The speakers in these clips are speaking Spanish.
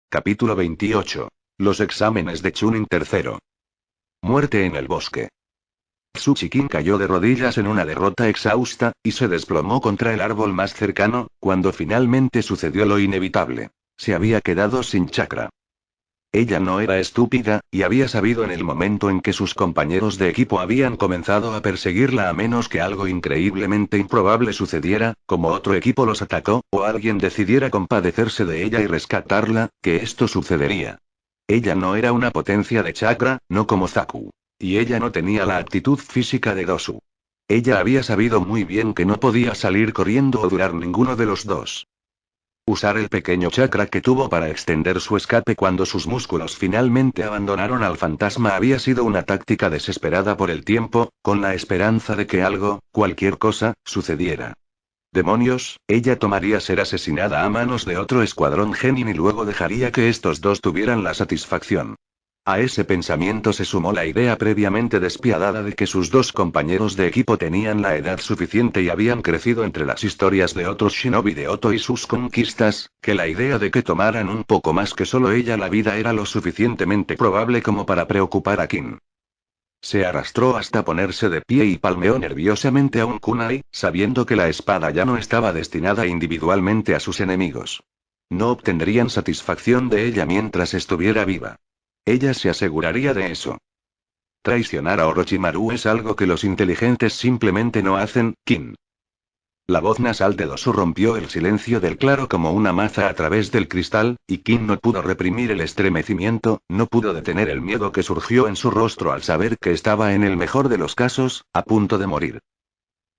Capítulo 28. Los exámenes de Chunin III. Muerte en el bosque. Tsuchikin cayó de rodillas en una derrota exhausta, y se desplomó contra el árbol más cercano, cuando finalmente sucedió lo inevitable. Se había quedado sin chakra. Ella no era estúpida, y había sabido en el momento en que sus compañeros de equipo habían comenzado a perseguirla a menos que algo increíblemente improbable sucediera, como otro equipo los atacó, o alguien decidiera compadecerse de ella y rescatarla, que esto sucedería. Ella no era una potencia de chakra, no como Zaku. Y ella no tenía la aptitud física de Dosu. Ella había sabido muy bien que no podía salir corriendo o durar ninguno de los dos. Usar el pequeño chakra que tuvo para extender su escape cuando sus músculos finalmente abandonaron al fantasma había sido una táctica desesperada por el tiempo, con la esperanza de que algo, cualquier cosa, sucediera. Demonios, ella tomaría ser asesinada a manos de otro escuadrón Genin y luego dejaría que estos dos tuvieran la satisfacción. A ese pensamiento se sumó la idea previamente despiadada de que sus dos compañeros de equipo tenían la edad suficiente y habían crecido entre las historias de otros shinobi de Oto y sus conquistas, que la idea de que tomaran un poco más que solo ella la vida era lo suficientemente probable como para preocupar a Kin. Se arrastró hasta ponerse de pie y palmeó nerviosamente a un kunai, sabiendo que la espada ya no estaba destinada individualmente a sus enemigos. No obtendrían satisfacción de ella mientras estuviera viva. Ella se aseguraría de eso. Traicionar a Orochimaru es algo que los inteligentes simplemente no hacen, Kin. La voz nasal de Dosu rompió el silencio del claro como una maza a través del cristal, y Kin no pudo reprimir el estremecimiento, no pudo detener el miedo que surgió en su rostro al saber que estaba en el mejor de los casos, a punto de morir.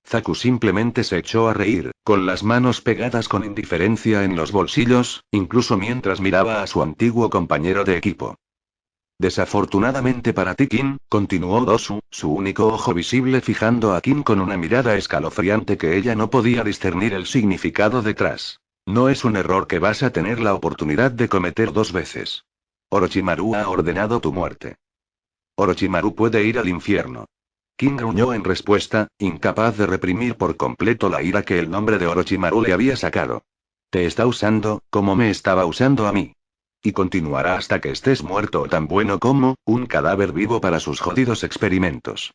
Zaku simplemente se echó a reír, con las manos pegadas con indiferencia en los bolsillos, incluso mientras miraba a su antiguo compañero de equipo. Desafortunadamente para ti, Kin, continuó Dosu, su único ojo visible fijando a Kin con una mirada escalofriante que ella no podía discernir el significado detrás. No es un error que vas a tener la oportunidad de cometer dos veces. Orochimaru ha ordenado tu muerte. Orochimaru puede ir al infierno. Kin gruñó en respuesta, incapaz de reprimir por completo la ira que el nombre de Orochimaru le había sacado. Te está usando, como me estaba usando a mí. Y continuará hasta que estés muerto o tan bueno como, un cadáver vivo para sus jodidos experimentos.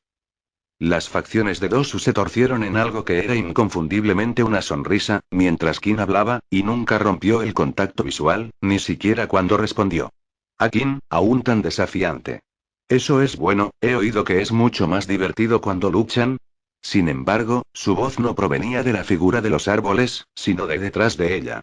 Las facciones de Dosu se torcieron en algo que era inconfundiblemente una sonrisa, mientras Kin hablaba, y nunca rompió el contacto visual, ni siquiera cuando respondió. A Kin, aún tan desafiante. Eso es bueno, he oído que es mucho más divertido cuando luchan. Sin embargo, su voz no provenía de la figura de los árboles, sino de detrás de ella.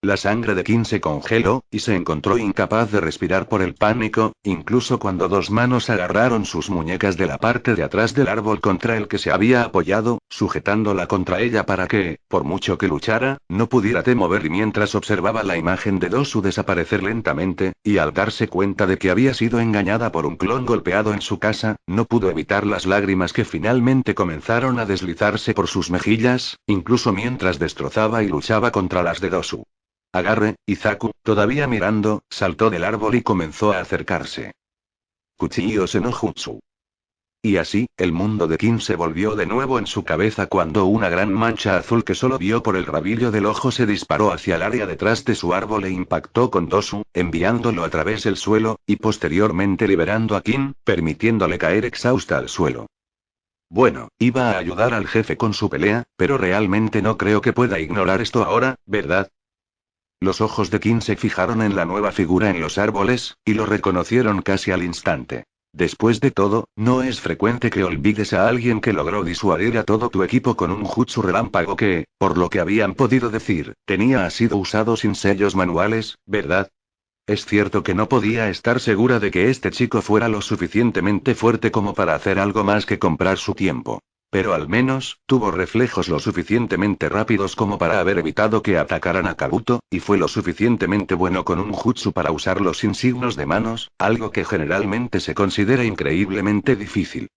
La sangre de Kin se congeló, y se encontró incapaz de respirar por el pánico, incluso cuando dos manos agarraron sus muñecas de la parte de atrás del árbol contra el que se había apoyado, sujetándola contra ella para que, por mucho que luchara, no pudiera mover y mientras observaba la imagen de Dosu desaparecer lentamente, y al darse cuenta de que había sido engañada por un clon golpeado en su casa, no pudo evitar las lágrimas que finalmente comenzaron a deslizarse por sus mejillas, incluso mientras destrozaba y luchaba contra las de Dosu. Agarre, y Zaku, todavía mirando, saltó del árbol y comenzó a acercarse. Kuchi-ose no Jutsu. Y así, el mundo de Kin se volvió de nuevo en su cabeza cuando una gran mancha azul que solo vio por el rabillo del ojo se disparó hacia el área detrás de su árbol e impactó con Dosu, enviándolo a través del suelo, y posteriormente liberando a Kin, permitiéndole caer exhausta al suelo. Bueno, iba a ayudar al jefe con su pelea, pero realmente no creo que pueda ignorar esto ahora, ¿verdad? Los ojos de Kin se fijaron en la nueva figura en los árboles, y lo reconocieron casi al instante. Después de todo, no es frecuente que olvides a alguien que logró disuadir a todo tu equipo con un jutsu relámpago que, por lo que habían podido decir, ha sido usado sin sellos manuales, ¿verdad? Es cierto que no podía estar segura de que este chico fuera lo suficientemente fuerte como para hacer algo más que comprar su tiempo. Pero al menos, tuvo reflejos lo suficientemente rápidos como para haber evitado que atacaran a Kabuto, y fue lo suficientemente bueno con un jutsu para usarlo sin signos de manos, algo que generalmente se considera increíblemente difícil.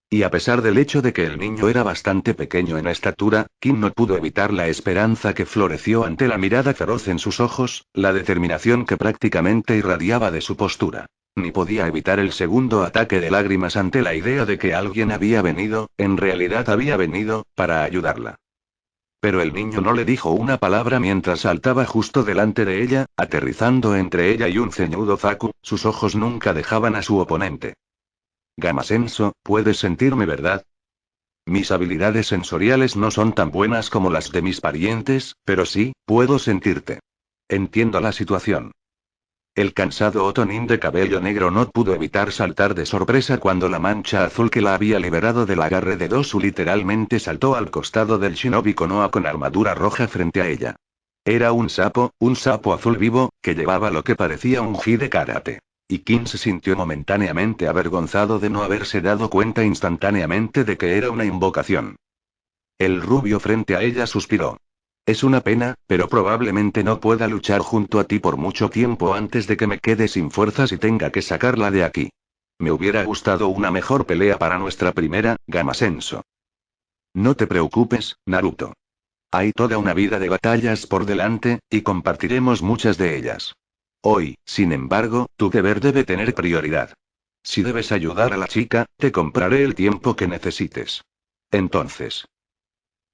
Y a pesar del hecho de que el niño era bastante pequeño en estatura, Kim no pudo evitar la esperanza que floreció ante la mirada feroz en sus ojos, la determinación que prácticamente irradiaba de su postura. Ni podía evitar el segundo ataque de lágrimas ante la idea de que alguien había venido, en realidad había venido, para ayudarla. Pero el niño no le dijo una palabra mientras saltaba justo delante de ella, aterrizando entre ella y un ceñudo Zaku, sus ojos nunca dejaban a su oponente. Gamasenso, puedes sentirme, ¿verdad? Mis habilidades sensoriales no son tan buenas como las de mis parientes, pero sí, puedo sentirte. Entiendo la situación. El cansado Otonin de cabello negro no pudo evitar saltar de sorpresa cuando la mancha azul que la había liberado del agarre de Dosu literalmente saltó al costado del shinobi Konoha con armadura roja frente a ella. Era un sapo azul vivo, que llevaba lo que parecía un ji de karate. Y Kim se sintió momentáneamente avergonzado de no haberse dado cuenta instantáneamente de que era una invocación. El rubio frente a ella suspiró. Es una pena, pero probablemente no pueda luchar junto a ti por mucho tiempo antes de que me quede sin fuerzas y tenga que sacarla de aquí. Me hubiera gustado una mejor pelea para nuestra primera, Gamasenso. No te preocupes, Naruto. Hay toda una vida de batallas por delante, y compartiremos muchas de ellas. Hoy, sin embargo, tu deber debe tener prioridad. Si debes ayudar a la chica, te compraré el tiempo que necesites. Entonces.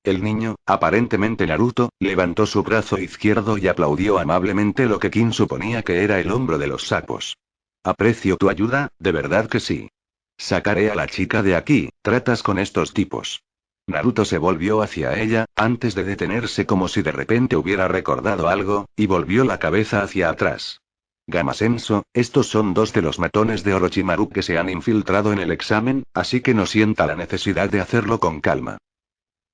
El niño, aparentemente Naruto, levantó su brazo izquierdo y aplaudió amablemente lo que Kim suponía que era el hombro de los sapos. Aprecio tu ayuda, de verdad que sí. Sacaré a la chica de aquí, tratas con estos tipos. Naruto se volvió hacia ella, antes de detenerse como si de repente hubiera recordado algo, y volvió la cabeza hacia atrás. Gamasenso, estos son dos de los matones de Orochimaru que se han infiltrado en el examen, así que no sienta la necesidad de hacerlo con calma.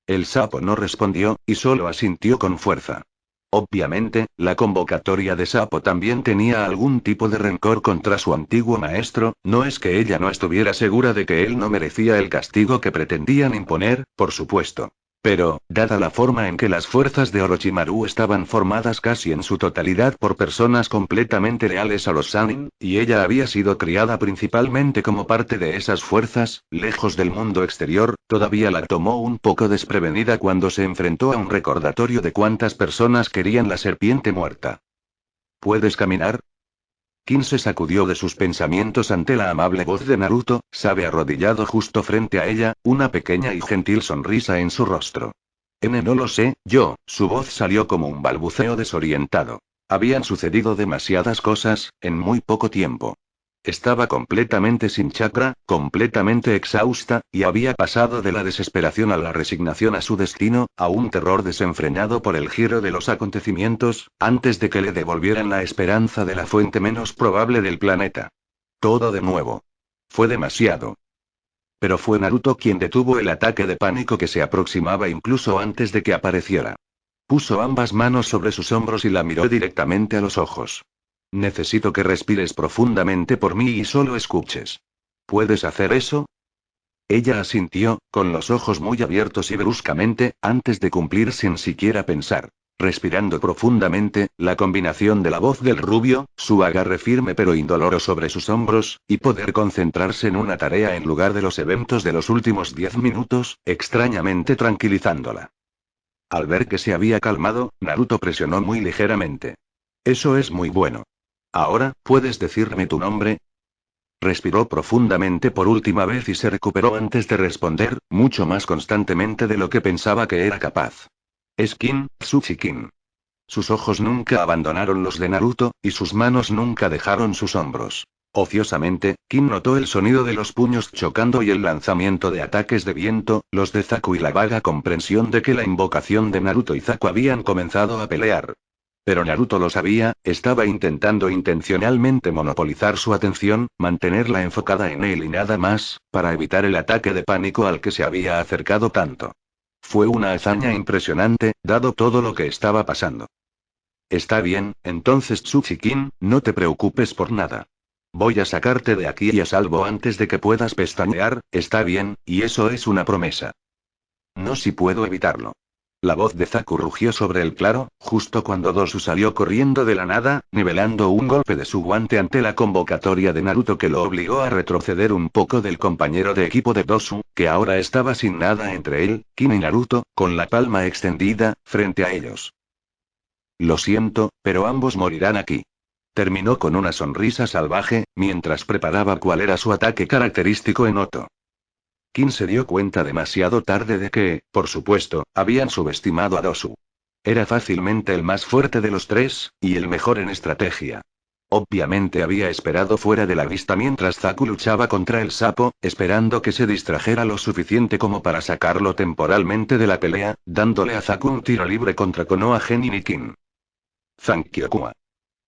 El sapo no respondió, y solo asintió con fuerza. Obviamente, la convocatoria de Sapo también tenía algún tipo de rencor contra su antiguo maestro, no es que ella no estuviera segura de que él no merecía el castigo que pretendían imponer, por supuesto. Pero, dada la forma en que las fuerzas de Orochimaru estaban formadas casi en su totalidad por personas completamente leales a los Sannin, y ella había sido criada principalmente como parte de esas fuerzas, lejos del mundo exterior, todavía la tomó un poco desprevenida cuando se enfrentó a un recordatorio de cuántas personas querían la serpiente muerta. ¿Puedes caminar? Kim se sacudió de sus pensamientos ante la amable voz de Naruto, sabe arrodillado justo frente a ella, una pequeña y gentil sonrisa en su rostro. No lo sé, su voz salió como un balbuceo desorientado. Habían sucedido demasiadas cosas, en muy poco tiempo. Estaba completamente sin chakra, completamente exhausta, y había pasado de la desesperación a la resignación a su destino, a un terror desenfrenado por el giro de los acontecimientos, antes de que le devolvieran la esperanza de la fuente menos probable del planeta. Todo de nuevo. Fue demasiado. Pero fue Naruto quien detuvo el ataque de pánico que se aproximaba incluso antes de que apareciera. Puso ambas manos sobre sus hombros y la miró directamente a los ojos. Necesito que respires profundamente por mí y solo escuches. ¿Puedes hacer eso? Ella asintió, con los ojos muy abiertos y bruscamente, antes de cumplir sin siquiera pensar. Respirando profundamente, la combinación de la voz del rubio, su agarre firme pero indoloro sobre sus hombros, y poder concentrarse en una tarea en lugar de los eventos de los últimos 10 minutos, extrañamente tranquilizándola. Al ver que se había calmado, Naruto presionó muy ligeramente. Eso es muy bueno. Ahora, ¿puedes decirme tu nombre? Respiró profundamente por última vez y se recuperó antes de responder, mucho más constantemente de lo que pensaba que era capaz. Es Kin, Tsuchikin. Sus ojos nunca abandonaron los de Naruto, y sus manos nunca dejaron sus hombros. Ociosamente, Kin notó el sonido de los puños chocando y el lanzamiento de ataques de viento, los de Zaku y la vaga comprensión de que la invocación de Naruto y Zaku habían comenzado a pelear. Pero Naruto lo sabía, estaba intentando intencionalmente monopolizar su atención, mantenerla enfocada en él y nada más, para evitar el ataque de pánico al que se había acercado tanto. Fue una hazaña impresionante, dado todo lo que estaba pasando. Está bien, entonces Tsuchikin, no te preocupes por nada. Voy a sacarte de aquí y a salvo antes de que puedas pestañear, está bien, y eso es una promesa. No si puedo evitarlo. La voz de Zaku rugió sobre el claro, justo cuando Dosu salió corriendo de la nada, nivelando un golpe de su guante ante la convocatoria de Naruto que lo obligó a retroceder un poco del compañero de equipo de Dosu, que ahora estaba sin nada entre él, Kin y Naruto, con la palma extendida, frente a ellos. Lo siento, pero ambos morirán aquí. Terminó con una sonrisa salvaje, mientras preparaba cuál era su ataque característico en Oto. Kin se dio cuenta demasiado tarde de que, por supuesto, habían subestimado a Dosu. Era fácilmente el más fuerte de los tres, y el mejor en estrategia. Obviamente había esperado fuera de la vista mientras Zaku luchaba contra el sapo, esperando que se distrajera lo suficiente como para sacarlo temporalmente de la pelea, dándole a Zaku un tiro libre contra Konoha Genin y Kin. Zankyokua.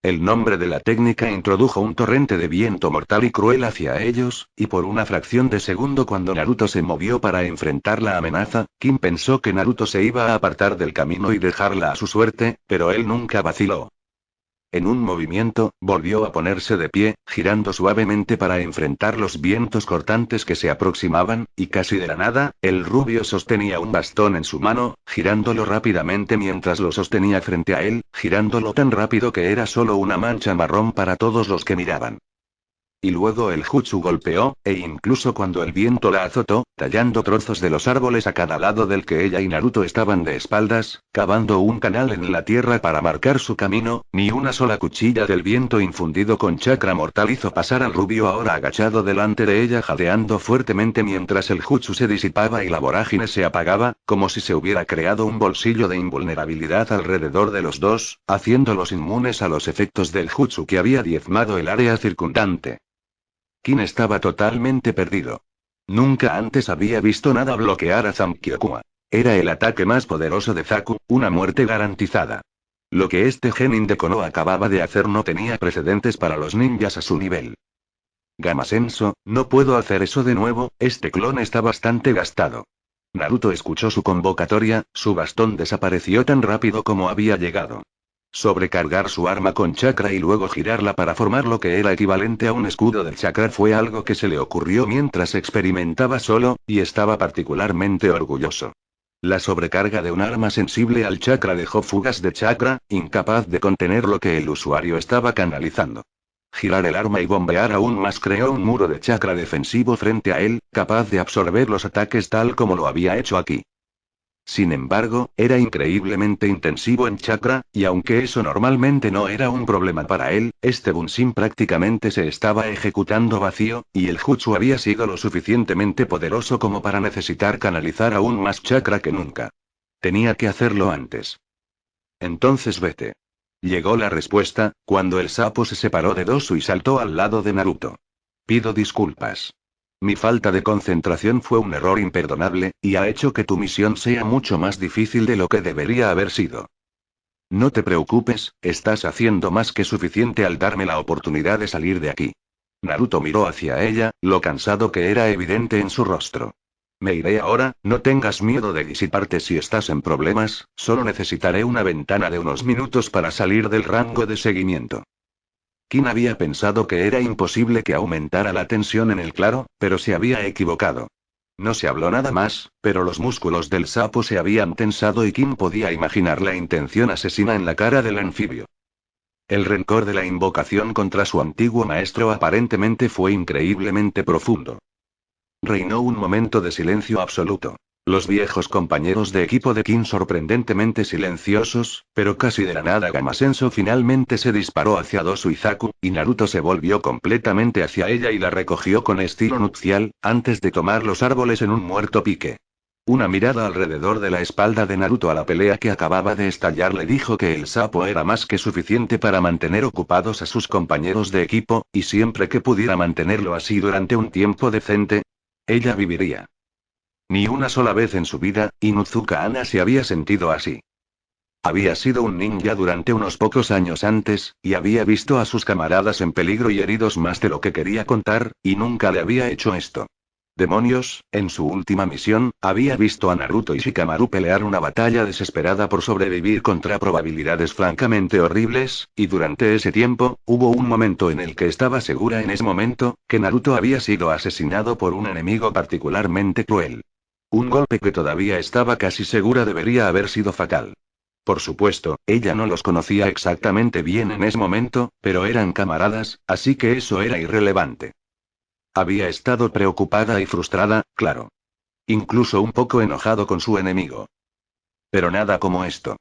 El nombre de la técnica introdujo un torrente de viento mortal y cruel hacia ellos, y por una fracción de segundo cuando Naruto se movió para enfrentar la amenaza, Kin pensó que Naruto se iba a apartar del camino y dejarla a su suerte, pero él nunca vaciló. En un movimiento, volvió a ponerse de pie, girando suavemente para enfrentar los vientos cortantes que se aproximaban, y casi de la nada, el rubio sostenía un bastón en su mano, girándolo rápidamente mientras lo sostenía frente a él, girándolo tan rápido que era solo una mancha marrón para todos los que miraban. Y luego el jutsu golpeó, e incluso cuando el viento la azotó, tallando trozos de los árboles a cada lado del que ella y Naruto estaban de espaldas, cavando un canal en la tierra para marcar su camino, ni una sola cuchilla del viento infundido con chakra mortal hizo pasar al rubio ahora agachado delante de ella jadeando fuertemente mientras el jutsu se disipaba y la vorágine se apagaba, como si se hubiera creado un bolsillo de invulnerabilidad alrededor de los dos, haciéndolos inmunes a los efectos del jutsu que había diezmado el área circundante. Kin estaba totalmente perdido. Nunca antes había visto nada bloquear a Zankyokua. Era el ataque más poderoso de Zaku, una muerte garantizada. Lo que este genin de Konoha acababa de hacer no tenía precedentes para los ninjas a su nivel. Gamasenso, no puedo hacer eso de nuevo, este clon está bastante gastado. Naruto escuchó su convocatoria, su bastón desapareció tan rápido como había llegado. Sobrecargar su arma con chakra y luego girarla para formar lo que era equivalente a un escudo del chakra fue algo que se le ocurrió mientras experimentaba solo, y estaba particularmente orgulloso. La sobrecarga de un arma sensible al chakra dejó fugas de chakra, incapaz de contener lo que el usuario estaba canalizando. Girar el arma y bombear aún más creó un muro de chakra defensivo frente a él, capaz de absorber los ataques tal como lo había hecho aquí. Sin embargo, era increíblemente intensivo en chakra, y aunque eso normalmente no era un problema para él, este Bunshin prácticamente se estaba ejecutando vacío, y el jutsu había sido lo suficientemente poderoso como para necesitar canalizar aún más chakra que nunca. Tenía que hacerlo antes. Entonces vete. Llegó la respuesta, cuando el sapo se separó de Dosu y saltó al lado de Naruto. Pido disculpas. Mi falta de concentración fue un error imperdonable, y ha hecho que tu misión sea mucho más difícil de lo que debería haber sido. No te preocupes, estás haciendo más que suficiente al darme la oportunidad de salir de aquí. Naruto miró hacia ella, lo cansado que era evidente en su rostro. Me iré ahora, no tengas miedo de disiparte si estás en problemas, solo necesitaré una ventana de unos minutos para salir del rango de seguimiento. Kin había pensado que era imposible que aumentara la tensión en el claro, pero se había equivocado. No se habló nada más, pero los músculos del sapo se habían tensado y Kin podía imaginar la intención asesina en la cara del anfibio. El rencor de la invocación contra su antiguo maestro aparentemente fue increíblemente profundo. Reinó un momento de silencio absoluto. Los viejos compañeros de equipo de Kin sorprendentemente silenciosos, pero casi de la nada Gamasenso finalmente se disparó hacia Dosu y Zaku, y Naruto se volvió completamente hacia ella y la recogió con estilo nupcial, antes de tomar los árboles en un muerto pique. Una mirada alrededor de la espalda de Naruto a la pelea que acababa de estallar le dijo que el sapo era más que suficiente para mantener ocupados a sus compañeros de equipo, y siempre que pudiera mantenerlo así durante un tiempo decente, ella viviría. Ni una sola vez en su vida, Inuzuka Ana se había sentido así. Había sido un ninja durante unos pocos años antes, y había visto a sus camaradas en peligro y heridos más de lo que quería contar, y nunca le había hecho esto. Demonios, en su última misión, había visto a Naruto y Shikamaru pelear una batalla desesperada por sobrevivir contra probabilidades francamente horribles, y durante ese tiempo, hubo un momento en el que estaba segura en ese momento, que Naruto había sido asesinado por un enemigo particularmente cruel. Un golpe que todavía estaba casi segura debería haber sido fatal. Por supuesto, ella no los conocía exactamente bien en ese momento, pero eran camaradas, así que eso era irrelevante. Había estado preocupada y frustrada, claro. Incluso un poco enojado con su enemigo. Pero nada como esto.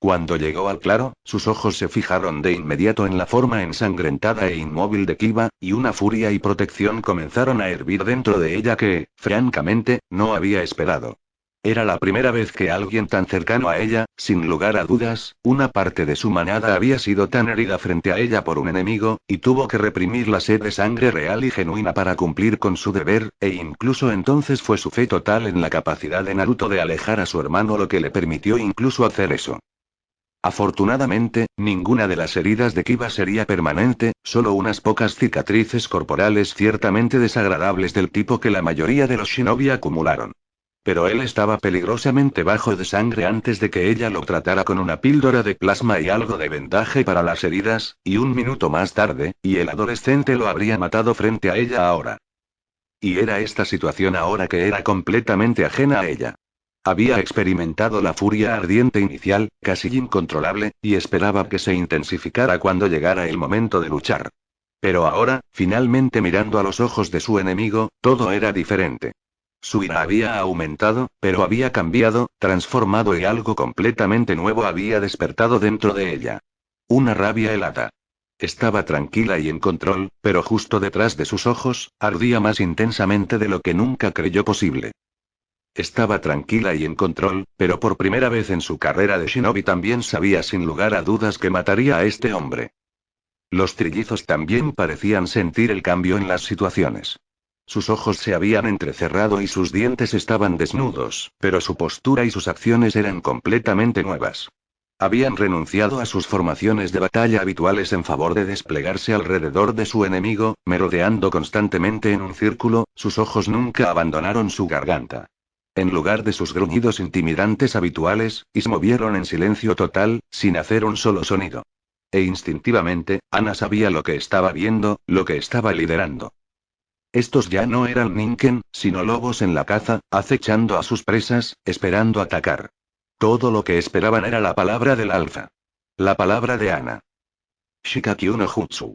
Cuando llegó al claro, sus ojos se fijaron de inmediato en la forma ensangrentada e inmóvil de Kiba, y una furia y protección comenzaron a hervir dentro de ella que, francamente, no había esperado. Era la primera vez que alguien tan cercano a ella, sin lugar a dudas, una parte de su manada había sido tan herida frente a ella por un enemigo, y tuvo que reprimir la sed de sangre real y genuina para cumplir con su deber, e incluso entonces fue su fe total en la capacidad de Naruto de alejar a su hermano lo que le permitió incluso hacer eso. Afortunadamente, ninguna de las heridas de Kiba sería permanente, solo unas pocas cicatrices corporales ciertamente desagradables del tipo que la mayoría de los shinobi acumularon. Pero él estaba peligrosamente bajo de sangre antes de que ella lo tratara con una píldora de plasma y algo de vendaje para las heridas, y un minuto más tarde, y el adolescente lo habría matado frente a ella ahora. Y era esta situación ahora que era completamente ajena a ella. Había experimentado la furia ardiente inicial, casi incontrolable, y esperaba que se intensificara cuando llegara el momento de luchar. Pero ahora, finalmente mirando a los ojos de su enemigo, todo era diferente. Su ira había aumentado, pero había cambiado, transformado y algo completamente nuevo había despertado dentro de ella. Una rabia helada. Estaba tranquila y en control, pero justo detrás de sus ojos, ardía más intensamente de lo que nunca creyó posible. Estaba tranquila y en control, pero por primera vez en su carrera de shinobi también sabía sin lugar a dudas que mataría a este hombre. Los trillizos también parecían sentir el cambio en las situaciones. Sus ojos se habían entrecerrado y sus dientes estaban desnudos, pero su postura y sus acciones eran completamente nuevas. Habían renunciado a sus formaciones de batalla habituales en favor de desplegarse alrededor de su enemigo, merodeando constantemente en un círculo, sus ojos nunca abandonaron su garganta. En lugar de sus gruñidos intimidantes habituales, y se movieron en silencio total, sin hacer un solo sonido. E instintivamente, Ana sabía lo que estaba viendo, lo que estaba liderando. Estos ya no eran Ninken, sino lobos en la caza, acechando a sus presas, esperando atacar. Todo lo que esperaban era la palabra del alfa. La palabra de Ana. Shikakyu no Jutsu.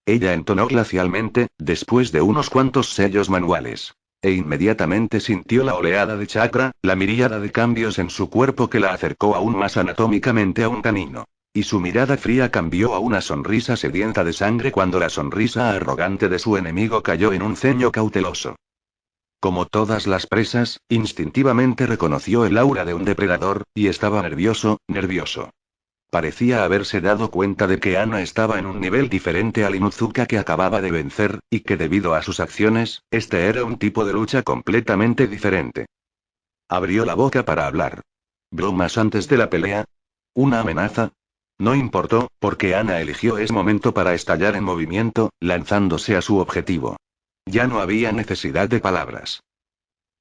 Ella entonó glacialmente, después de unos cuantos sellos manuales. E inmediatamente sintió la oleada de chakra, la miríada de cambios en su cuerpo que la acercó aún más anatómicamente a un canino. Y su mirada fría cambió a una sonrisa sedienta de sangre cuando la sonrisa arrogante de su enemigo cayó en un ceño cauteloso. Como todas las presas, instintivamente reconoció el aura de un depredador, y estaba nervioso, nervioso. Parecía haberse dado cuenta de que Ana estaba en un nivel diferente al Inuzuka que acababa de vencer, y que debido a sus acciones, este era un tipo de lucha completamente diferente. Abrió la boca para hablar. ¿Bromas antes de la pelea? ¿Una amenaza? No importó, porque Ana eligió ese momento para estallar en movimiento, lanzándose a su objetivo. Ya no había necesidad de palabras.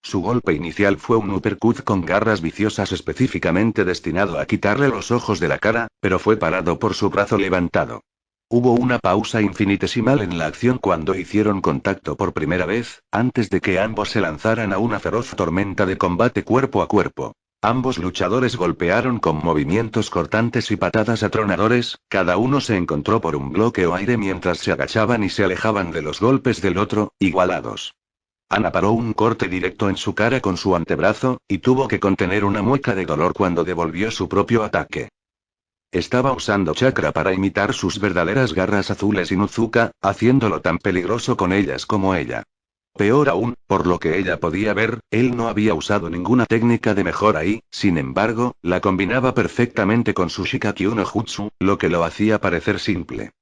Su golpe inicial fue un uppercut con garras viciosas específicamente destinado a quitarle los ojos de la cara, pero fue parado por su brazo levantado. Hubo una pausa infinitesimal en la acción cuando hicieron contacto por primera vez, antes de que ambos se lanzaran a una feroz tormenta de combate cuerpo a cuerpo. Ambos luchadores golpearon con movimientos cortantes y patadas atronadores, cada uno se encontró por un bloque o aire mientras se agachaban y se alejaban de los golpes del otro, igualados. Ana paró un corte directo en su cara con su antebrazo, y tuvo que contener una mueca de dolor cuando devolvió su propio ataque. Estaba usando chakra para imitar sus verdaderas garras azules Inuzuka, haciéndolo tan peligroso con ellas como ella. Peor aún, por lo que ella podía ver, él no había usado ninguna técnica de mejora y, sin embargo, la combinaba perfectamente con su Shikakyu no Jutsu, lo que lo hacía parecer simple.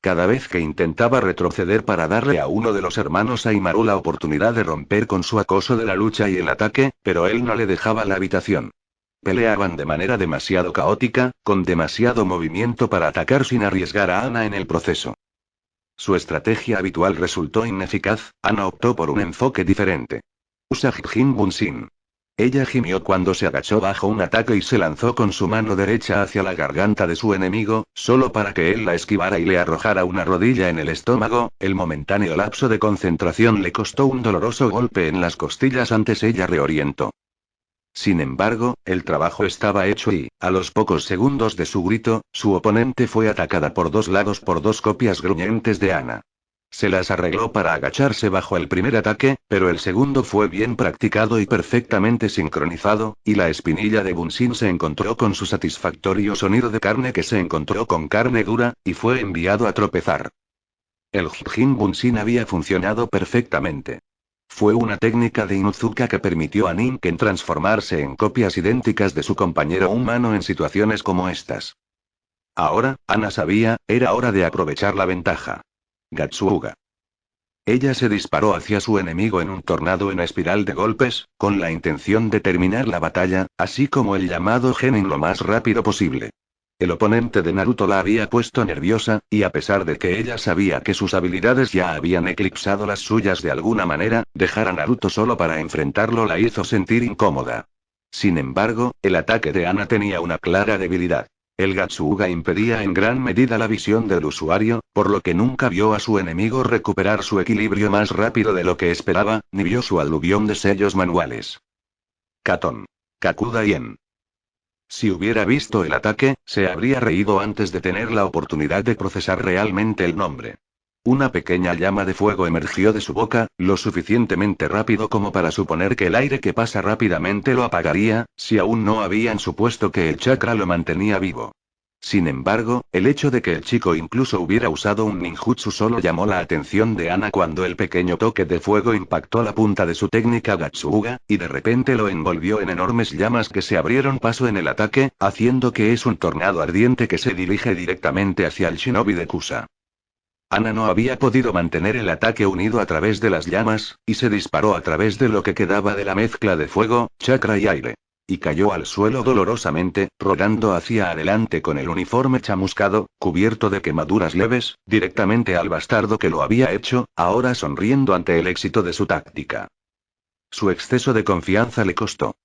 Cada vez que intentaba retroceder para darle a uno de los hermanos Aimaru la oportunidad de romper con su acoso de la lucha y el ataque, pero él no le dejaba la habitación. Peleaban de manera demasiado caótica, con demasiado movimiento para atacar sin arriesgar a Ana en el proceso. Su estrategia habitual resultó ineficaz, Ana optó por un enfoque diferente. Usa Jin Bunsin. Ella gimió cuando se agachó bajo un ataque y se lanzó con su mano derecha hacia la garganta de su enemigo, solo para que él la esquivara y le arrojara una rodilla en el estómago. El momentáneo lapso de concentración le costó un doloroso golpe en las costillas antes ella reorientó. Sin embargo, el trabajo estaba hecho y, a los pocos segundos de su grito, su oponente fue atacada por dos lados por dos copias gruñentes de Ana. Se las arregló para agacharse bajo el primer ataque, pero el segundo fue bien practicado y perfectamente sincronizado, y la espinilla de Bunsin se encontró con su satisfactorio sonido de carne que se encontró con carne dura, y fue enviado a tropezar. El Jin Bunsin había funcionado perfectamente. Fue una técnica de Inuzuka que permitió a Ninken transformarse en copias idénticas de su compañero humano en situaciones como estas. Ahora, Ana sabía, era hora de aprovechar la ventaja. Gatsuga. Ella se disparó hacia su enemigo en un tornado en espiral de golpes, con la intención de terminar la batalla, así como el llamado genin lo más rápido posible. El oponente de Naruto la había puesto nerviosa, y a pesar de que ella sabía que sus habilidades ya habían eclipsado las suyas de alguna manera, dejar a Naruto solo para enfrentarlo la hizo sentir incómoda. Sin embargo, el ataque de Ana tenía una clara debilidad. El Gatsuga impedía en gran medida la visión del usuario, por lo que nunca vio a su enemigo recuperar su equilibrio más rápido de lo que esperaba, ni vio su aluvión de sellos manuales. Katon. Kakuda Ien. Si hubiera visto el ataque, se habría reído antes de tener la oportunidad de procesar realmente el nombre. Una pequeña llama de fuego emergió de su boca, lo suficientemente rápido como para suponer que el aire que pasa rápidamente lo apagaría, si aún no habían supuesto que el chakra lo mantenía vivo. Sin embargo, el hecho de que el chico incluso hubiera usado un ninjutsu solo llamó la atención de Ana cuando el pequeño toque de fuego impactó la punta de su técnica Gatsuga, y de repente lo envolvió en enormes llamas que se abrieron paso en el ataque, haciendo que es un tornado ardiente que se dirige directamente hacia el shinobi de Kusa. Ana no había podido mantener el ataque unido a través de las llamas, y se disparó a través de lo que quedaba de la mezcla de fuego, chakra y aire. Y cayó al suelo dolorosamente, rodando hacia adelante con el uniforme chamuscado, cubierto de quemaduras leves, directamente al bastardo que lo había hecho, ahora sonriendo ante el éxito de su táctica. Su exceso de confianza le costó.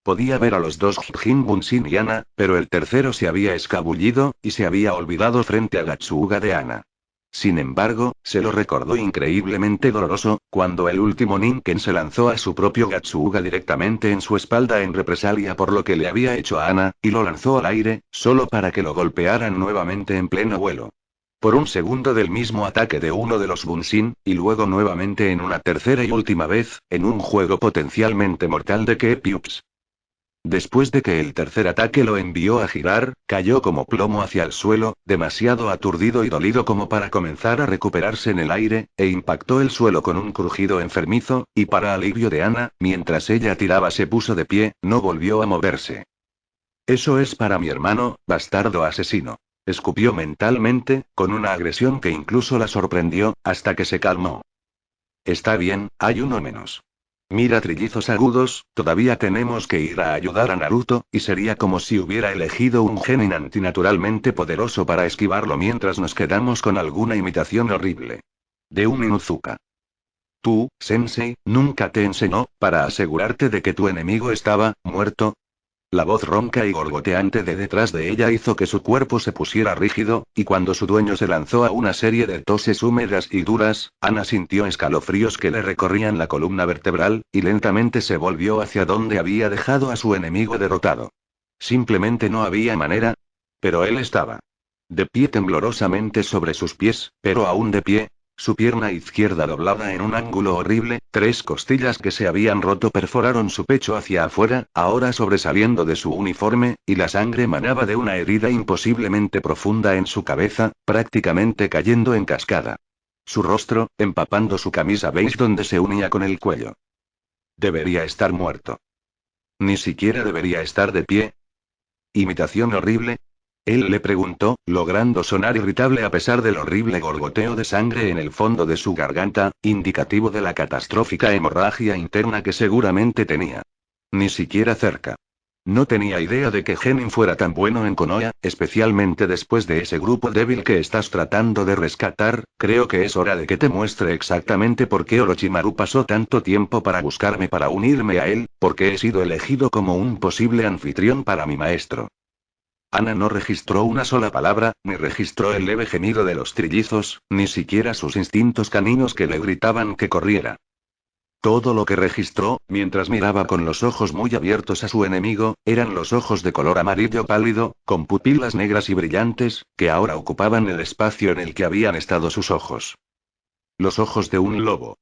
Podía ver a los dos Jin Bunsin y Ana, pero el tercero se había escabullido, y se había olvidado frente a Gatsuga de Ana. Sin embargo, se lo recordó increíblemente doloroso, cuando el último Ninken se lanzó a su propio Gatsuga directamente en su espalda en represalia por lo que le había hecho a Ana, y lo lanzó al aire, solo para que lo golpearan nuevamente en pleno vuelo. Por un segundo del mismo ataque de uno de los Bunsin, y luego nuevamente en una tercera y última vez, en un juego potencialmente mortal de Kepiups. Después de que el tercer ataque lo envió a girar, cayó como plomo hacia el suelo, demasiado aturdido y dolido como para comenzar a recuperarse en el aire, e impactó el suelo con un crujido enfermizo, y para alivio de Ana, mientras ella tiraba se puso de pie, no volvió a moverse. Eso es para mi hermano, bastardo asesino. Escupió mentalmente, con una agresión que incluso la sorprendió, hasta que se calmó. Está bien, hay uno menos. Mira, trillizos agudos, todavía tenemos que ir a ayudar a Naruto, y sería como si hubiera elegido un genin antinaturalmente poderoso para esquivarlo mientras nos quedamos con alguna imitación horrible. De un Inuzuka. Tú, Sensei, nunca te enseñó, para asegurarte de que tu enemigo estaba muerto. La voz ronca y gorgoteante de detrás de ella hizo que su cuerpo se pusiera rígido, y cuando su dueño se lanzó a una serie de toses húmedas y duras, Ana sintió escalofríos que le recorrían la columna vertebral, y lentamente se volvió hacia donde había dejado a su enemigo derrotado. Simplemente no había manera. Pero él estaba de pie temblorosamente sobre sus pies, pero aún de pie. Su pierna izquierda doblada en un ángulo horrible, tres costillas que se habían roto perforaron su pecho hacia afuera, ahora sobresaliendo de su uniforme, y la sangre manaba de una herida imposiblemente profunda en su cabeza, prácticamente cayendo en cascada. Su rostro, empapando su camisa beige donde se unía con el cuello. Debería estar muerto. Ni siquiera debería estar de pie. ¿Imitación horrible? Él le preguntó, logrando sonar irritable a pesar del horrible gorgoteo de sangre en el fondo de su garganta, indicativo de la catastrófica hemorragia interna que seguramente tenía. Ni siquiera cerca. No tenía idea de que Genin fuera tan bueno en Konoha, especialmente después de ese grupo débil que estás tratando de rescatar. Creo que es hora de que te muestre exactamente por qué Orochimaru pasó tanto tiempo para buscarme para unirme a él, porque he sido elegido como un posible anfitrión para mi maestro. Ana no registró una sola palabra, ni registró el leve gemido de los trillizos, ni siquiera sus instintos caninos que le gritaban que corriera. Todo lo que registró, mientras miraba con los ojos muy abiertos a su enemigo, eran los ojos de color amarillo pálido, con pupilas negras y brillantes, que ahora ocupaban el espacio en el que habían estado sus ojos. Los ojos de un lobo.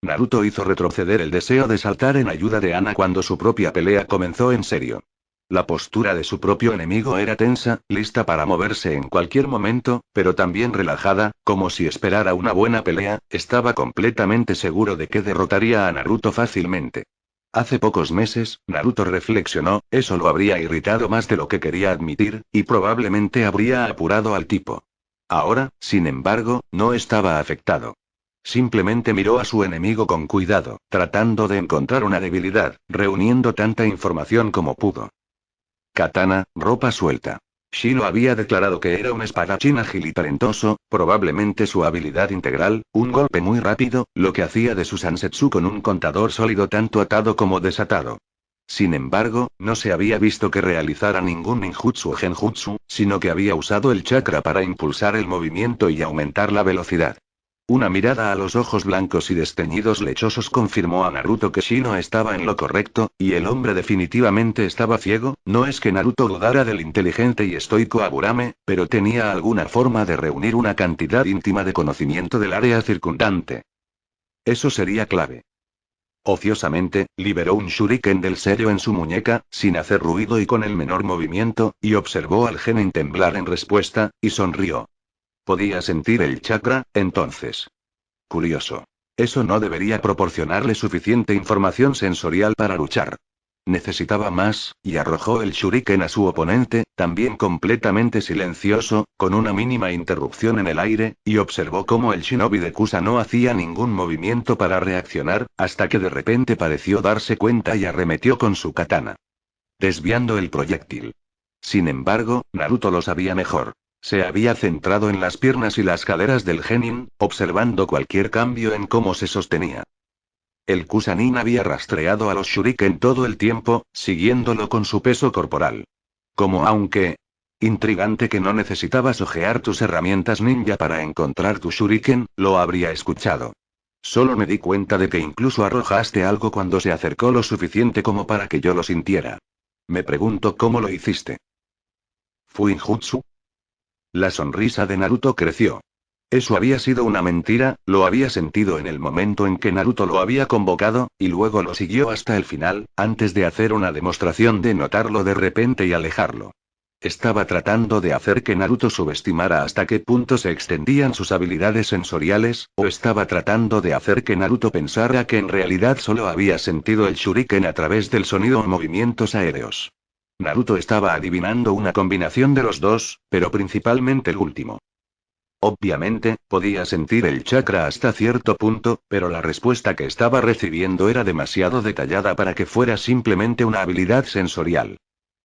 Naruto hizo retroceder el deseo de saltar en ayuda de Ana cuando su propia pelea comenzó en serio. La postura de su propio enemigo era tensa, lista para moverse en cualquier momento, pero también relajada, como si esperara una buena pelea. Estaba completamente seguro de que derrotaría a Naruto fácilmente. Hace pocos meses, Naruto reflexionó, eso lo habría irritado más de lo que quería admitir, y probablemente habría apurado al tipo. Ahora, sin embargo, no estaba afectado. Simplemente miró a su enemigo con cuidado, tratando de encontrar una debilidad, reuniendo tanta información como pudo. Katana, ropa suelta. Shiro había declarado que era un espadachín ágil y talentoso, probablemente su habilidad integral, un golpe muy rápido, lo que hacía de su Sansetsu con un contador sólido tanto atado como desatado. Sin embargo, no se había visto que realizara ningún ninjutsu o genjutsu, sino que había usado el chakra para impulsar el movimiento y aumentar la velocidad. Una mirada a los ojos blancos y desteñidos lechosos confirmó a Naruto que Shino estaba en lo correcto, y el hombre definitivamente estaba ciego. No es que Naruto dudara del inteligente y estoico Aburame, pero tenía alguna forma de reunir una cantidad íntima de conocimiento del área circundante. Eso sería clave. Ociosamente, liberó un shuriken del sello en su muñeca, sin hacer ruido y con el menor movimiento, y observó al genin temblar en respuesta, y sonrió. Podía sentir el chakra, entonces. Curioso. Eso no debería proporcionarle suficiente información sensorial para luchar. Necesitaba más, y arrojó el shuriken a su oponente, también completamente silencioso, con una mínima interrupción en el aire, y observó cómo el shinobi de Kusa no hacía ningún movimiento para reaccionar, hasta que de repente pareció darse cuenta y arremetió con su katana, desviando el proyectil. Sin embargo, Naruto lo sabía mejor. Se había centrado en las piernas y las caderas del genin, observando cualquier cambio en cómo se sostenía. El Kusanin había rastreado a los shuriken todo el tiempo, siguiéndolo con su peso corporal. Como aunque... Intrigante que no necesitabas ojear tus herramientas ninja para encontrar tu shuriken, lo habría escuchado. Solo me di cuenta de que incluso arrojaste algo cuando se acercó lo suficiente como para que yo lo sintiera. Me pregunto cómo lo hiciste. ¿Fuinjutsu? La sonrisa de Naruto creció. Eso había sido una mentira, lo había sentido en el momento en que Naruto lo había convocado, y luego lo siguió hasta el final, antes de hacer una demostración de notarlo de repente y alejarlo. Estaba tratando de hacer que Naruto subestimara hasta qué punto se extendían sus habilidades sensoriales, o estaba tratando de hacer que Naruto pensara que en realidad solo había sentido el shuriken a través del sonido o movimientos aéreos. Naruto estaba adivinando una combinación de los dos, pero principalmente el último. Obviamente, podía sentir el chakra hasta cierto punto, pero la respuesta que estaba recibiendo era demasiado detallada para que fuera simplemente una habilidad sensorial.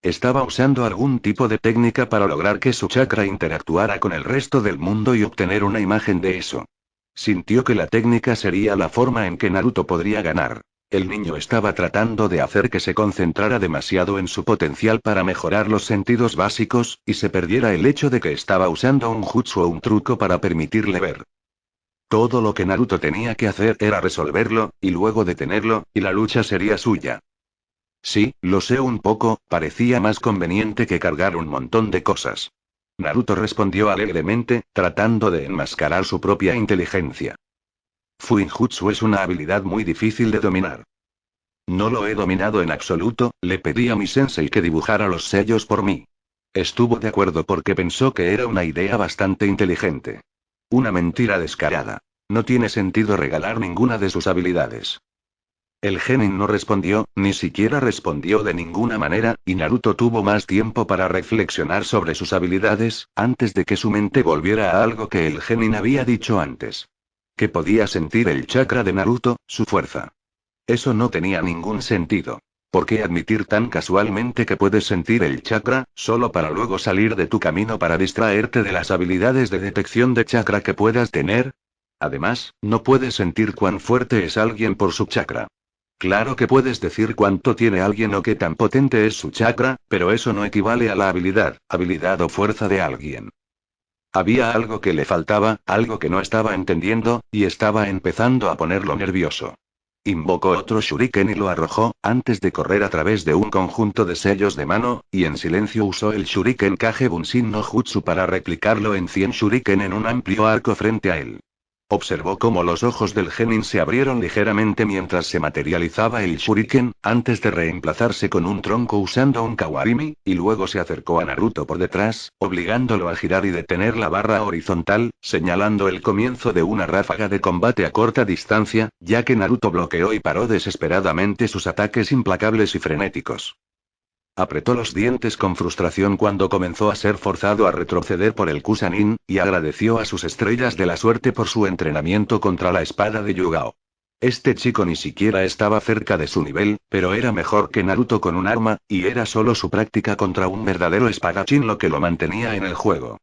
Estaba usando algún tipo de técnica para lograr que su chakra interactuara con el resto del mundo y obtener una imagen de eso. Sintió que la técnica sería la forma en que Naruto podría ganar. El niño estaba tratando de hacer que se concentrara demasiado en su potencial para mejorar los sentidos básicos, y se perdiera el hecho de que estaba usando un jutsu o un truco para permitirle ver. Todo lo que Naruto tenía que hacer era resolverlo, y luego detenerlo, y la lucha sería suya. Sí, lo sé un poco, parecía más conveniente que cargar un montón de cosas. Naruto respondió alegremente, tratando de enmascarar su propia inteligencia. Fuinjutsu es una habilidad muy difícil de dominar. No lo he dominado en absoluto, le pedí a mi sensei que dibujara los sellos por mí. Estuvo de acuerdo porque pensó que era una idea bastante inteligente. Una mentira descarada. No tiene sentido regalar ninguna de sus habilidades. El genin no respondió, ni siquiera respondió de ninguna manera, y Naruto tuvo más tiempo para reflexionar sobre sus habilidades, antes de que su mente volviera a algo que el genin había dicho antes. Que podía sentir el chakra de Naruto, su fuerza. Eso no tenía ningún sentido. ¿Por qué admitir tan casualmente que puedes sentir el chakra, solo para luego salir de tu camino para distraerte de las habilidades de detección de chakra que puedas tener? Además, no puedes sentir cuán fuerte es alguien por su chakra. Claro que puedes decir cuánto tiene alguien o qué tan potente es su chakra, pero eso no equivale a la habilidad o fuerza de alguien. Había algo que le faltaba, algo que no estaba entendiendo, y estaba empezando a ponerlo nervioso. Invocó otro shuriken y lo arrojó, antes de correr a través de un conjunto de sellos de mano, y en silencio usó el shuriken Kage Bunshin no Jutsu para replicarlo en 100 shuriken en un amplio arco frente a él. Observó cómo los ojos del genin se abrieron ligeramente mientras se materializaba el shuriken, antes de reemplazarse con un tronco usando un kawarimi, y luego se acercó a Naruto por detrás, obligándolo a girar y detener la barra horizontal, señalando el comienzo de una ráfaga de combate a corta distancia, ya que Naruto bloqueó y paró desesperadamente sus ataques implacables y frenéticos. Apretó los dientes con frustración cuando comenzó a ser forzado a retroceder por el Kusanin, y agradeció a sus estrellas de la suerte por su entrenamiento contra la espada de Yugao. Este chico ni siquiera estaba cerca de su nivel, pero era mejor que Naruto con un arma, y era solo su práctica contra un verdadero espadachín lo que lo mantenía en el juego.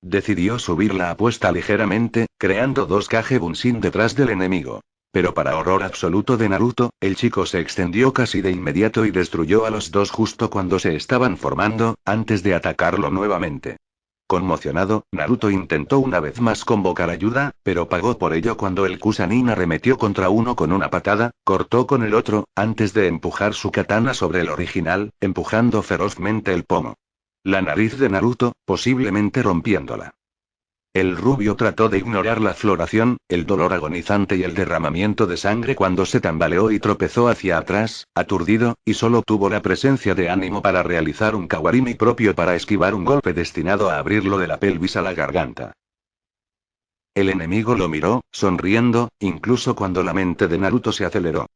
Decidió subir la apuesta ligeramente, creando dos Kage Bunshin detrás del enemigo. Pero para horror absoluto de Naruto, el chico se extendió casi de inmediato y destruyó a los dos justo cuando se estaban formando, antes de atacarlo nuevamente. Conmocionado, Naruto intentó una vez más convocar ayuda, pero pagó por ello cuando el Kusanin arremetió contra uno con una patada, cortó con el otro, antes de empujar su katana sobre el original, empujando ferozmente el pomo. La nariz de Naruto, posiblemente rompiéndola. El rubio trató de ignorar la floración, el dolor agonizante y el derramamiento de sangre cuando se tambaleó y tropezó hacia atrás, aturdido, y solo tuvo la presencia de ánimo para realizar un kawarimi propio para esquivar un golpe destinado a abrirlo de la pelvis a la garganta. El enemigo lo miró, sonriendo, incluso cuando la mente de Naruto se aceleró.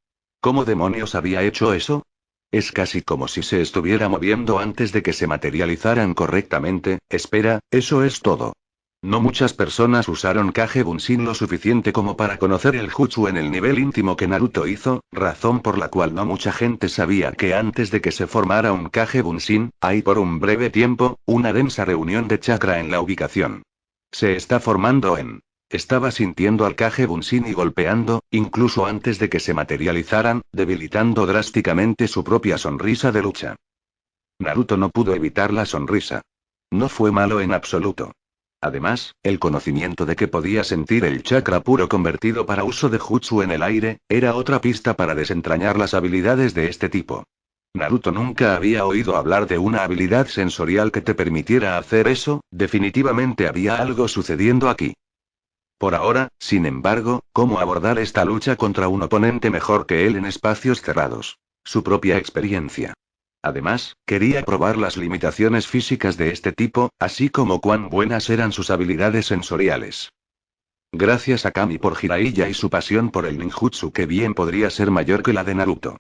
¿Cómo demonios había hecho eso? Es casi como si se estuviera moviendo antes de que se materializaran correctamente. Espera, ¿eso es todo? No muchas personas usaron Kage Bunshin lo suficiente como para conocer el jutsu en el nivel íntimo que Naruto hizo, razón por la cual no mucha gente sabía que antes de que se formara un Kage Bunshin, hay por un breve tiempo, una densa reunión de chakra en la ubicación. Se está formando en... Estaba sintiendo al Kage Bunshin y golpeando, incluso antes de que se materializaran, debilitando drásticamente su propia sonrisa de lucha. Naruto no pudo evitar la sonrisa. No fue malo en absoluto. Además, el conocimiento de que podía sentir el chakra puro convertido para uso de jutsu en el aire, era otra pista para desentrañar las habilidades de este tipo. Naruto nunca había oído hablar de una habilidad sensorial que te permitiera hacer eso, definitivamente había algo sucediendo aquí. Por ahora, sin embargo, ¿cómo abordar esta lucha contra un oponente mejor que él en espacios cerrados? Su propia experiencia. Además, quería probar las limitaciones físicas de este tipo, así como cuán buenas eran sus habilidades sensoriales. Gracias a Kami por Jiraiya y su pasión por el ninjutsu que bien podría ser mayor que la de Naruto.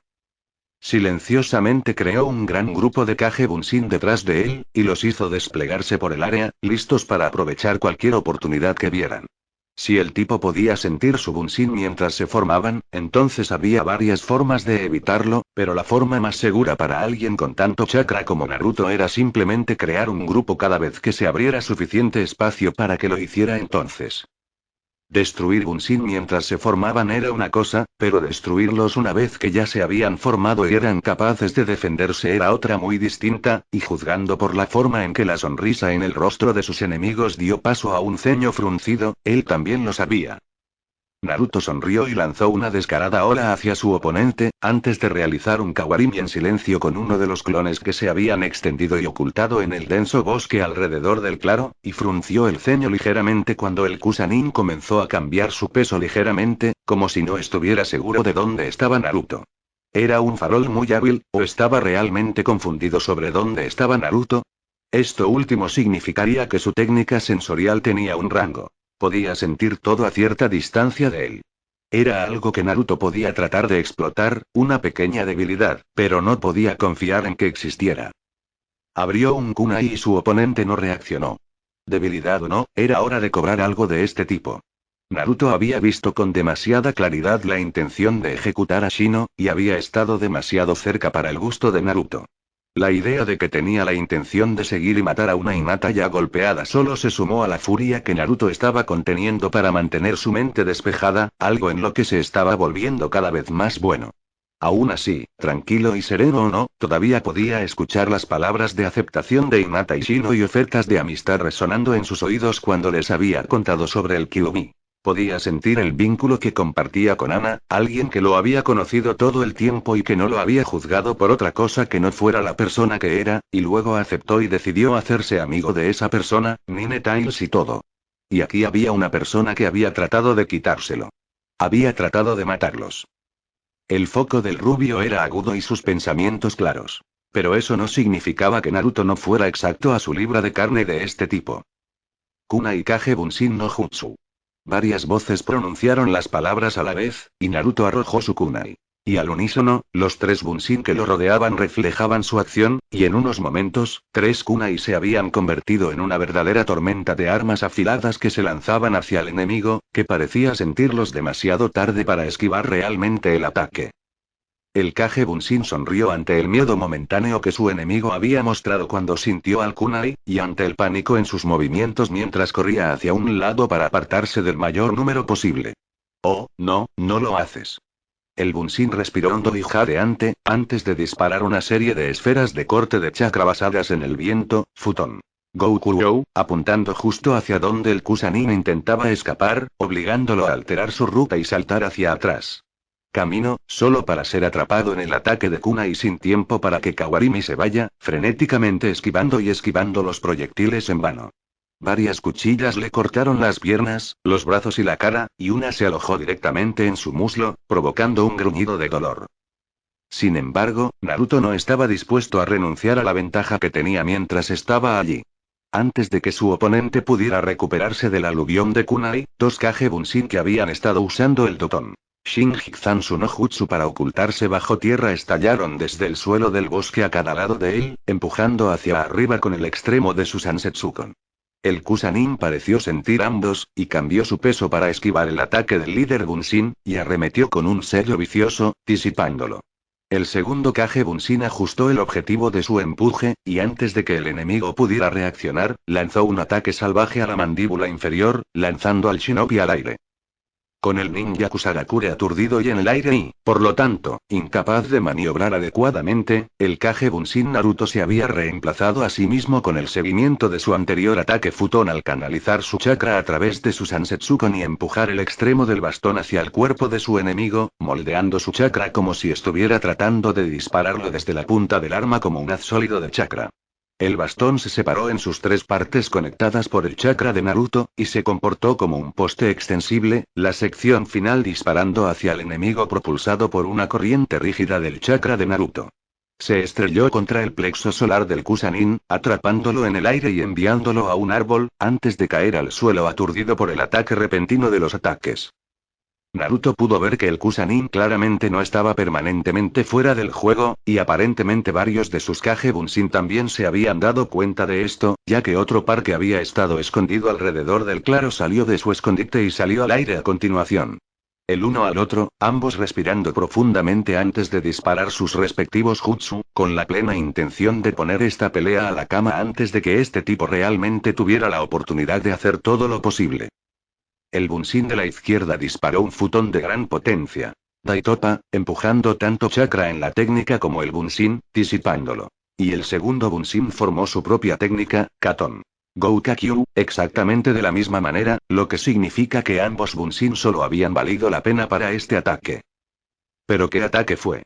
Silenciosamente creó un gran grupo de Kage Bunshin detrás de él, y los hizo desplegarse por el área, listos para aprovechar cualquier oportunidad que vieran. Si el tipo podía sentir su Bunshin mientras se formaban, entonces había varias formas de evitarlo, pero la forma más segura para alguien con tanto chakra como Naruto era simplemente crear un grupo cada vez que se abriera suficiente espacio para que lo hiciera entonces. Destruir Bunshin mientras se formaban era una cosa, pero destruirlos una vez que ya se habían formado y eran capaces de defenderse era otra muy distinta, y juzgando por la forma en que la sonrisa en el rostro de sus enemigos dio paso a un ceño fruncido, él también lo sabía. Naruto sonrió y lanzó una descarada ola hacia su oponente, antes de realizar un kawarimi en silencio con uno de los clones que se habían extendido y ocultado en el denso bosque alrededor del claro, y frunció el ceño ligeramente cuando el Kusanin comenzó a cambiar su peso ligeramente, como si no estuviera seguro de dónde estaba Naruto. ¿Era un farol muy hábil, o estaba realmente confundido sobre dónde estaba Naruto? Esto último significaría que su técnica sensorial tenía un rango. Podía sentir todo a cierta distancia de él. Era algo que Naruto podía tratar de explotar, una pequeña debilidad, pero no podía confiar en que existiera. Abrió un kunai y su oponente no reaccionó. Debilidad o no, era hora de cobrar algo de este tipo. Naruto había visto con demasiada claridad la intención de ejecutar a Shino, y había estado demasiado cerca para el gusto de Naruto. La idea de que tenía la intención de seguir y matar a una Hinata ya golpeada solo se sumó a la furia que Naruto estaba conteniendo para mantener su mente despejada, algo en lo que se estaba volviendo cada vez más bueno. Aún así, tranquilo y sereno o no, todavía podía escuchar las palabras de aceptación de Hinata y Shino y ofertas de amistad resonando en sus oídos cuando les había contado sobre el Kyuubi. Podía sentir el vínculo que compartía con Ana, alguien que lo había conocido todo el tiempo y que no lo había juzgado por otra cosa que no fuera la persona que era, y luego aceptó y decidió hacerse amigo de esa persona, Nine Tails y todo. Y aquí había una persona que había tratado de quitárselo. Había tratado de matarlos. El foco del rubio era agudo y sus pensamientos claros. Pero eso no significaba que Naruto no fuera exacto a su libra de carne de este tipo. Kunai Kage Bunshin no Jutsu. Varias voces pronunciaron las palabras a la vez, y Naruto arrojó su kunai. Y al unísono, los tres bunshin que lo rodeaban reflejaban su acción, y en unos momentos, tres kunai se habían convertido en una verdadera tormenta de armas afiladas que se lanzaban hacia el enemigo, que parecía sentirlos demasiado tarde para esquivar realmente el ataque. El Kage Bunshin sonrió ante el miedo momentáneo que su enemigo había mostrado cuando sintió al kunai, y ante el pánico en sus movimientos mientras corría hacia un lado para apartarse del mayor número posible. Oh, no, no lo haces. El Bunshin respiró hondo y jadeante, antes de disparar una serie de esferas de corte de chakra basadas en el viento, Futon. Goku, apuntando justo hacia donde el Kusanin intentaba escapar, obligándolo a alterar su ruta y saltar hacia atrás. Camino, solo para ser atrapado en el ataque de Kunai sin tiempo para que Kawarimi se vaya, frenéticamente esquivando y esquivando los proyectiles en vano. Varias cuchillas le cortaron las piernas, los brazos y la cara, y una se alojó directamente en su muslo, provocando un gruñido de dolor. Sin embargo, Naruto no estaba dispuesto a renunciar a la ventaja que tenía mientras estaba allí. Antes de que su oponente pudiera recuperarse del aluvión de kunai, dos Kage Bunshin que habían estado usando el Doton Shinjitsu no Jutsu para ocultarse bajo tierra estallaron desde el suelo del bosque a cada lado de él, empujando hacia arriba con el extremo de su Sansetsukon. El Kusanin pareció sentir ambos, y cambió su peso para esquivar el ataque del líder Bunshin, y arremetió con un sello vicioso, disipándolo. El segundo Kage Bunshin ajustó el objetivo de su empuje, y antes de que el enemigo pudiera reaccionar, lanzó un ataque salvaje a la mandíbula inferior, lanzando al shinobi al aire. Con el ninja Kusagakure aturdido y en el aire y, por lo tanto, incapaz de maniobrar adecuadamente, el Kage Bunshin Naruto se había reemplazado a sí mismo con el seguimiento de su anterior ataque Futon al canalizar su chakra a través de su Sansetsukon y empujar el extremo del bastón hacia el cuerpo de su enemigo, moldeando su chakra como si estuviera tratando de dispararlo desde la punta del arma como un haz sólido de chakra. El bastón se separó en sus tres partes conectadas por el chakra de Naruto, y se comportó como un poste extensible, la sección final disparando hacia el enemigo propulsado por una corriente rígida del chakra de Naruto. Se estrelló contra el plexo solar del Kusanin, atrapándolo en el aire y enviándolo a un árbol, antes de caer al suelo aturdido por el ataque repentino de los ataques. Naruto pudo ver que el Kusanin claramente no estaba permanentemente fuera del juego, y aparentemente varios de sus Kage Bunshin también se habían dado cuenta de esto, ya que otro par que había estado escondido alrededor del claro salió de su escondite y salió al aire a continuación. El uno al otro, ambos respirando profundamente antes de disparar sus respectivos jutsu, con la plena intención de poner esta pelea a la cama antes de que este tipo realmente tuviera la oportunidad de hacer todo lo posible. El Bunshin de la izquierda disparó un futón de gran potencia. Daitopa, empujando tanto chakra en la técnica como el Bunshin, disipándolo. Y el segundo Bunshin formó su propia técnica, Katon Goukakyu, exactamente de la misma manera, lo que significa que ambos Bunshin solo habían valido la pena para este ataque. ¿Pero qué ataque fue?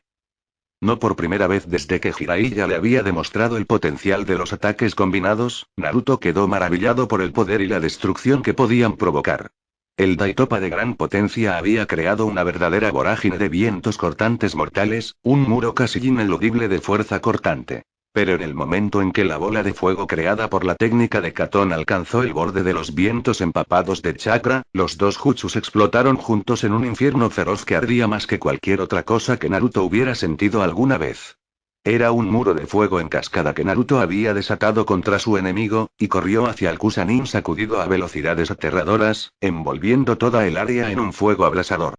No por primera vez desde que Jiraiya le había demostrado el potencial de los ataques combinados, Naruto quedó maravillado por el poder y la destrucción que podían provocar. El Daitopa de gran potencia había creado una verdadera vorágine de vientos cortantes mortales, un muro casi ineludible de fuerza cortante. Pero en el momento en que la bola de fuego creada por la técnica de Katon alcanzó el borde de los vientos empapados de chakra, los dos jutsus explotaron juntos en un infierno feroz que ardía más que cualquier otra cosa que Naruto hubiera sentido alguna vez. Era un muro de fuego en cascada que Naruto había desatado contra su enemigo, y corrió hacia el Kusanin sacudido a velocidades aterradoras, envolviendo toda el área en un fuego abrasador.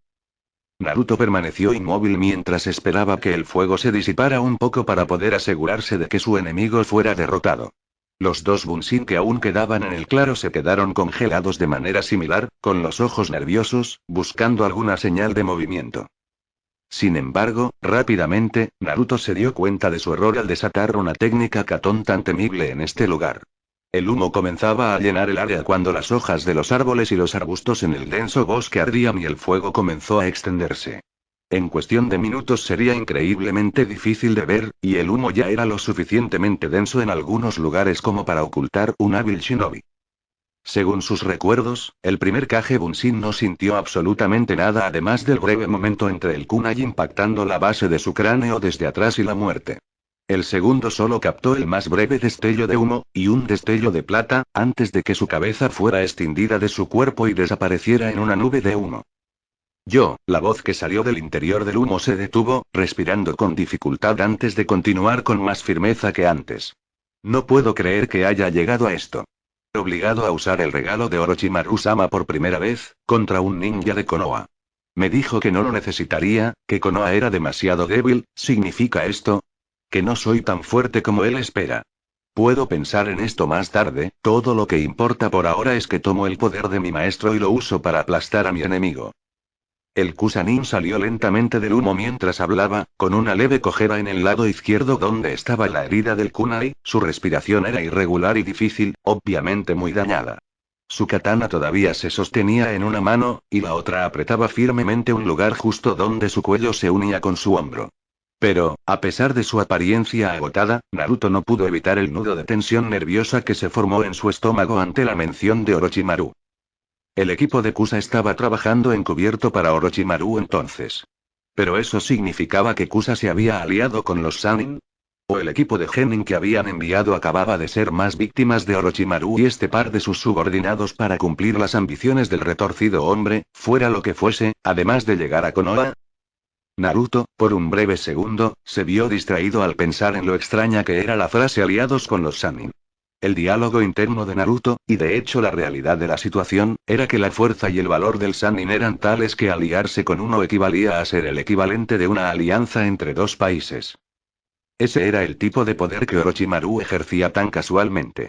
Naruto permaneció inmóvil mientras esperaba que el fuego se disipara un poco para poder asegurarse de que su enemigo fuera derrotado. Los dos Bunshin que aún quedaban en el claro se quedaron congelados de manera similar, con los ojos nerviosos, buscando alguna señal de movimiento. Sin embargo, rápidamente, Naruto se dio cuenta de su error al desatar una técnica Katon tan temible en este lugar. El humo comenzaba a llenar el área cuando las hojas de los árboles y los arbustos en el denso bosque ardían y el fuego comenzó a extenderse. En cuestión de minutos sería increíblemente difícil de ver, y el humo ya era lo suficientemente denso en algunos lugares como para ocultar un hábil shinobi. Según sus recuerdos, el primer Kage Bunshin no sintió absolutamente nada además del breve momento entre el kunai impactando la base de su cráneo desde atrás y la muerte. El segundo solo captó el más breve destello de humo, y un destello de plata, antes de que su cabeza fuera escindida de su cuerpo y desapareciera en una nube de humo. La voz que salió del interior del humo se detuvo, respirando con dificultad antes de continuar con más firmeza que antes. No puedo creer que haya llegado a esto. Obligado a usar el regalo de Orochimaru-sama por primera vez, contra un ninja de Konoha. Me dijo que no lo necesitaría, que Konoha era demasiado débil. ¿Significa esto? Que no soy tan fuerte como él espera. Puedo pensar en esto más tarde, todo lo que importa por ahora es que tomo el poder de mi maestro y lo uso para aplastar a mi enemigo. El Kusanin salió lentamente del humo mientras hablaba, con una leve cojera en el lado izquierdo donde estaba la herida del kunai. Su respiración era irregular y difícil, obviamente muy dañada. Su katana todavía se sostenía en una mano, y la otra apretaba firmemente un lugar justo donde su cuello se unía con su hombro. Pero, a pesar de su apariencia agotada, Naruto no pudo evitar el nudo de tensión nerviosa que se formó en su estómago ante la mención de Orochimaru. El equipo de Kusa estaba trabajando encubierto para Orochimaru entonces. ¿Pero eso significaba que Kusa se había aliado con los Sannin? ¿O el equipo de Genin que habían enviado acababa de ser más víctimas de Orochimaru y este par de sus subordinados para cumplir las ambiciones del retorcido hombre, fuera lo que fuese, además de llegar a Konoha? Naruto, por un breve segundo, se vio distraído al pensar en lo extraña que era la frase aliados con los Sannin. El diálogo interno de Naruto, y de hecho la realidad de la situación, era que la fuerza y el valor del Sannin eran tales que aliarse con uno equivalía a ser el equivalente de una alianza entre dos países. Ese era el tipo de poder que Orochimaru ejercía tan casualmente.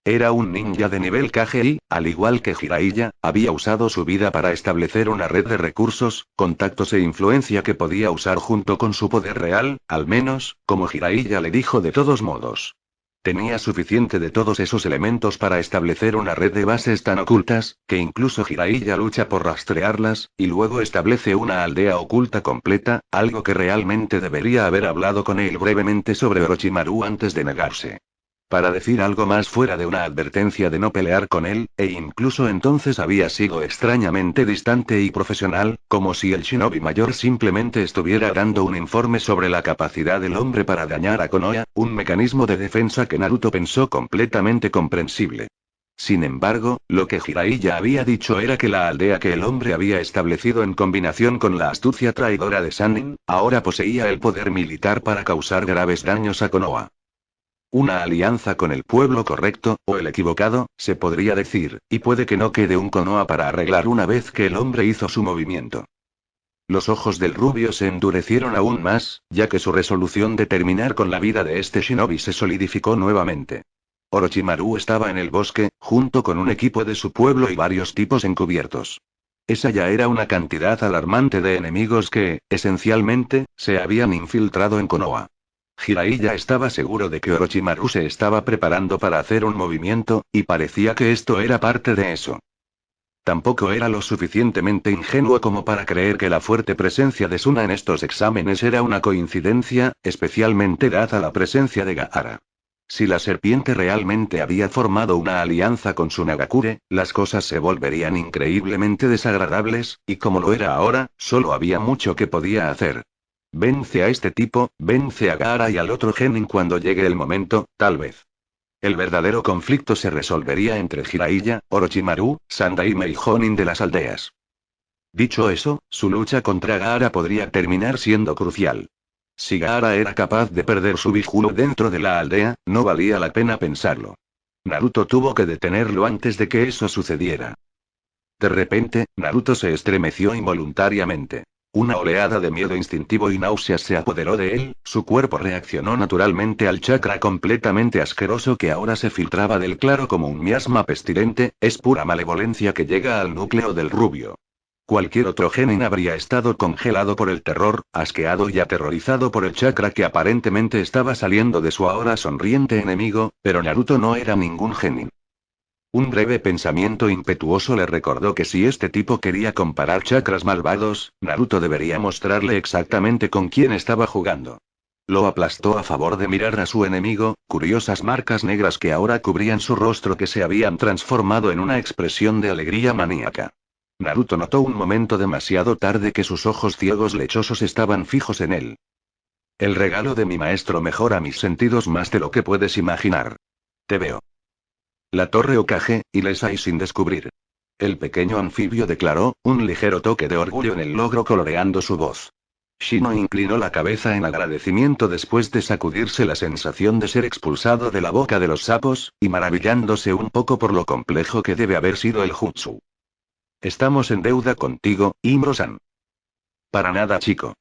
Era un ninja de nivel Kage y, al igual que Jiraiya, había usado su vida para establecer una red de recursos, contactos e influencia que podía usar junto con su poder real, al menos, como Jiraiya le dijo de todos modos. Tenía suficiente de todos esos elementos para establecer una red de bases tan ocultas, que incluso Jiraiya lucha por rastrearlas, y luego establece una aldea oculta completa, algo que realmente debería haber hablado con él brevemente sobre Orochimaru antes de negarse. Para decir algo más fuera de una advertencia de no pelear con él, e incluso entonces había sido extrañamente distante y profesional, como si el shinobi mayor simplemente estuviera dando un informe sobre la capacidad del hombre para dañar a Konoha, un mecanismo de defensa que Naruto pensó completamente comprensible. Sin embargo, lo que Jiraiya había dicho era que la aldea que el hombre había establecido en combinación con la astucia traidora de Sannin, ahora poseía el poder militar para causar graves daños a Konoha. Una alianza con el pueblo correcto, o el equivocado, se podría decir, y puede que no quede un Konoha para arreglar una vez que el hombre hizo su movimiento. Los ojos del rubio se endurecieron aún más, ya que su resolución de terminar con la vida de este shinobi se solidificó nuevamente. Orochimaru estaba en el bosque, junto con un equipo de su pueblo y varios tipos encubiertos. Esa ya era una cantidad alarmante de enemigos que, esencialmente, se habían infiltrado en Konoha. Jiraiya estaba seguro de que Orochimaru se estaba preparando para hacer un movimiento, y parecía que esto era parte de eso. Tampoco era lo suficientemente ingenuo como para creer que la fuerte presencia de Suna en estos exámenes era una coincidencia, especialmente dada la presencia de Gaara. Si la serpiente realmente había formado una alianza con Tsunagakure, las cosas se volverían increíblemente desagradables, y como lo era ahora, solo había mucho que podía hacer. Vence a este tipo, vence a Gaara y al otro Genin cuando llegue el momento, tal vez. El verdadero conflicto se resolvería entre Jiraiya, Orochimaru, Sandaime y Jonin de las aldeas. Dicho eso, su lucha contra Gaara podría terminar siendo crucial. Si Gaara era capaz de perder su vínculo dentro de la aldea, no valía la pena pensarlo. Naruto tuvo que detenerlo antes de que eso sucediera. De repente, Naruto se estremeció involuntariamente. Una oleada de miedo instintivo y náuseas se apoderó de él, su cuerpo reaccionó naturalmente al chakra completamente asqueroso que ahora se filtraba del claro como un miasma pestilente, es pura malevolencia que llega al núcleo del rubio. Cualquier otro genin habría estado congelado por el terror, asqueado y aterrorizado por el chakra que aparentemente estaba saliendo de su ahora sonriente enemigo, pero Naruto no era ningún genin. Un breve pensamiento impetuoso le recordó que si este tipo quería comparar chakras malvados, Naruto debería mostrarle exactamente con quién estaba jugando. Lo aplastó a favor de mirar a su enemigo, curiosas marcas negras que ahora cubrían su rostro que se habían transformado en una expresión de alegría maníaca. Naruto notó un momento demasiado tarde que sus ojos ciegos lechosos estaban fijos en él. El regalo de mi maestro mejora mis sentidos más de lo que puedes imaginar. Te veo. La torre Hokage, y les hay sin descubrir. El pequeño anfibio declaró, un ligero toque de orgullo en el logro coloreando su voz. Shino inclinó la cabeza en agradecimiento después de sacudirse la sensación de ser expulsado de la boca de los sapos, y maravillándose un poco por lo complejo que debe haber sido el jutsu. Estamos en deuda contigo, Imro-san. Para nada, chico.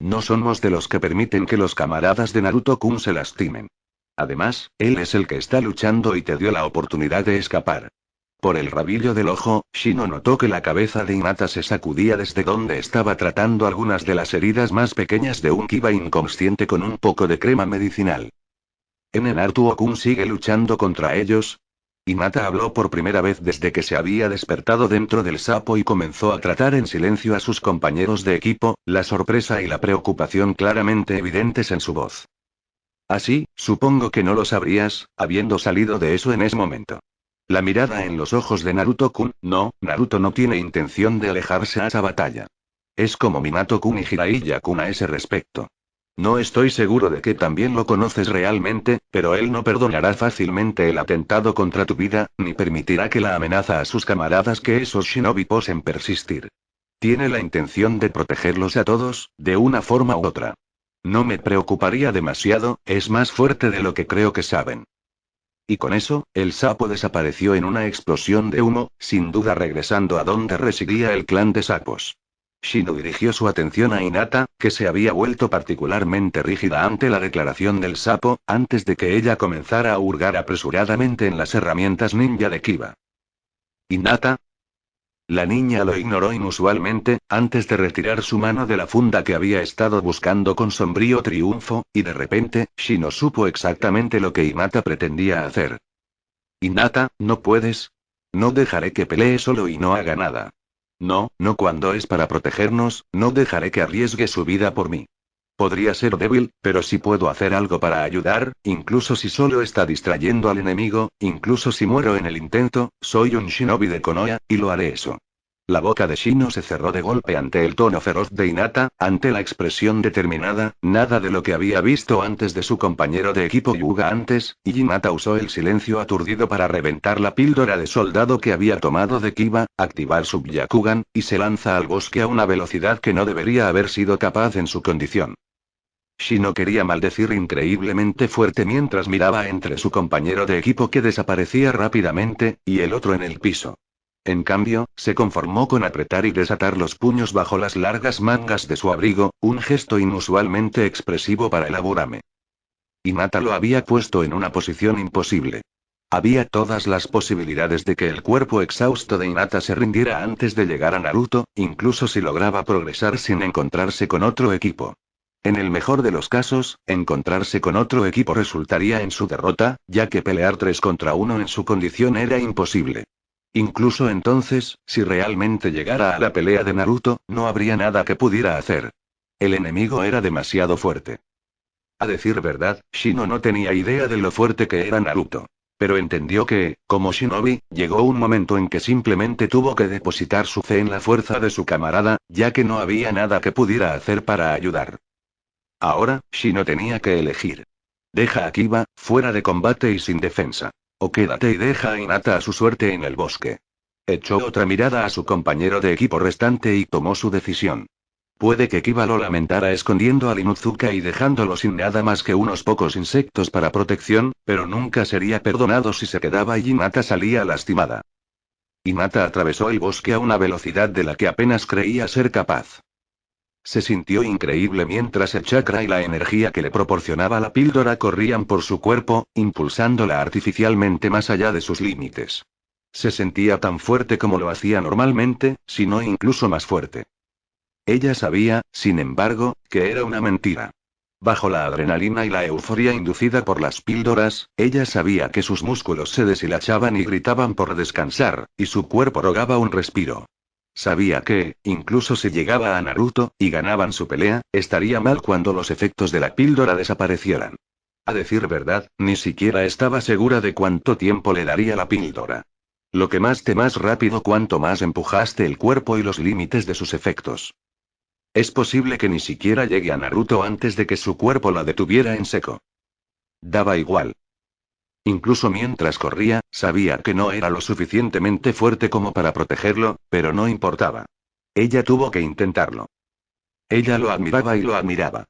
No somos de los que permiten que los camaradas de Naruto-kun se lastimen. Además, él es el que está luchando y te dio la oportunidad de escapar. Por el rabillo del ojo, Shino notó que la cabeza de Hinata se sacudía desde donde estaba tratando algunas de las heridas más pequeñas de un Kiba inconsciente con un poco de crema medicinal. ¿Naruto-kun sigue luchando contra ellos? Hinata habló por primera vez desde que se había despertado dentro del sapo y comenzó a tratar en silencio a sus compañeros de equipo, la sorpresa y la preocupación claramente evidentes en su voz. Así, supongo que no lo sabrías, habiendo salido de eso en ese momento. La mirada en los ojos de Naruto-kun, no, Naruto no tiene intención de alejarse a esa batalla. Es como Minato-kun y Jiraiya-kun a ese respecto. No estoy seguro de que también lo conoces realmente, pero él no perdonará fácilmente el atentado contra tu vida, ni permitirá que la amenaza a sus camaradas que esos shinobi posen persistir. Tiene la intención de protegerlos a todos, de una forma u otra. No me preocuparía demasiado, es más fuerte de lo que creo que saben. Y con eso, el sapo desapareció en una explosión de humo, sin duda regresando a donde residía el clan de sapos. Shino dirigió su atención a Hinata, que se había vuelto particularmente rígida ante la declaración del sapo, antes de que ella comenzara a hurgar apresuradamente en las herramientas ninja de Kiba. ¿Hinata? La niña lo ignoró inusualmente, antes de retirar su mano de la funda que había estado buscando con sombrío triunfo, y de repente, Shino supo exactamente lo que Hinata pretendía hacer. Hinata, no puedes. No dejaré que pelee solo y no haga nada. No, no cuando es para protegernos, no dejaré que arriesgue su vida por mí. Podría ser débil, pero si puedo hacer algo para ayudar, incluso si solo está distrayendo al enemigo, incluso si muero en el intento, soy un shinobi de Konoha, y lo haré eso. La boca de Shino se cerró de golpe ante el tono feroz de Hinata, ante la expresión determinada, nada de lo que había visto antes de su compañero de equipo Yuga antes, y Hinata usó el silencio aturdido para reventar la píldora de soldado que había tomado de Kiba, activar su Byakugan, y se lanza al bosque a una velocidad que no debería haber sido capaz en su condición. Shino quería maldecir increíblemente fuerte mientras miraba entre su compañero de equipo que desaparecía rápidamente, y el otro en el piso. En cambio, se conformó con apretar y desatar los puños bajo las largas mangas de su abrigo, un gesto inusualmente expresivo para el Aburame. Hinata lo había puesto en una posición imposible. Había todas las posibilidades de que el cuerpo exhausto de Hinata se rindiera antes de llegar a Naruto, incluso si lograba progresar sin encontrarse con otro equipo. En el mejor de los casos, encontrarse con otro equipo resultaría en su derrota, ya que pelear 3 contra 1 en su condición era imposible. Incluso entonces, si realmente llegara a la pelea de Naruto, no habría nada que pudiera hacer. El enemigo era demasiado fuerte. A decir verdad, Shino no tenía idea de lo fuerte que era Naruto. Pero entendió que, como shinobi, llegó un momento en que simplemente tuvo que depositar su fe en la fuerza de su camarada, ya que no había nada que pudiera hacer para ayudar. Ahora, Shino tenía que elegir. Deja a Kiba, fuera de combate y sin defensa. O quédate y deja a Hinata a su suerte en el bosque. Echó otra mirada a su compañero de equipo restante y tomó su decisión. Puede que Kiba lo lamentara escondiendo al Inuzuka y dejándolo sin nada más que unos pocos insectos para protección, pero nunca sería perdonado si se quedaba y Hinata salía lastimada. Hinata atravesó el bosque a una velocidad de la que apenas creía ser capaz. Se sintió increíble mientras el chakra y la energía que le proporcionaba la píldora corrían por su cuerpo, impulsándola artificialmente más allá de sus límites. Se sentía tan fuerte como lo hacía normalmente, si no incluso más fuerte. Ella sabía, sin embargo, que era una mentira. Bajo la adrenalina y la euforia inducida por las píldoras, ella sabía que sus músculos se deshilachaban y gritaban por descansar, y su cuerpo rogaba un respiro. Sabía que, incluso si llegaba a Naruto, y ganaban su pelea, estaría mal cuando los efectos de la píldora desaparecieran. A decir verdad, ni siquiera estaba segura de cuánto tiempo le daría la píldora. Lo que más rápido cuanto más empujaste el cuerpo y los límites de sus efectos. Es posible que ni siquiera llegue a Naruto antes de que su cuerpo la detuviera en seco. Daba igual. Incluso mientras corría, sabía que no era lo suficientemente fuerte como para protegerlo, pero no importaba. Ella tuvo que intentarlo. Ella lo admiraba y lo admiraba.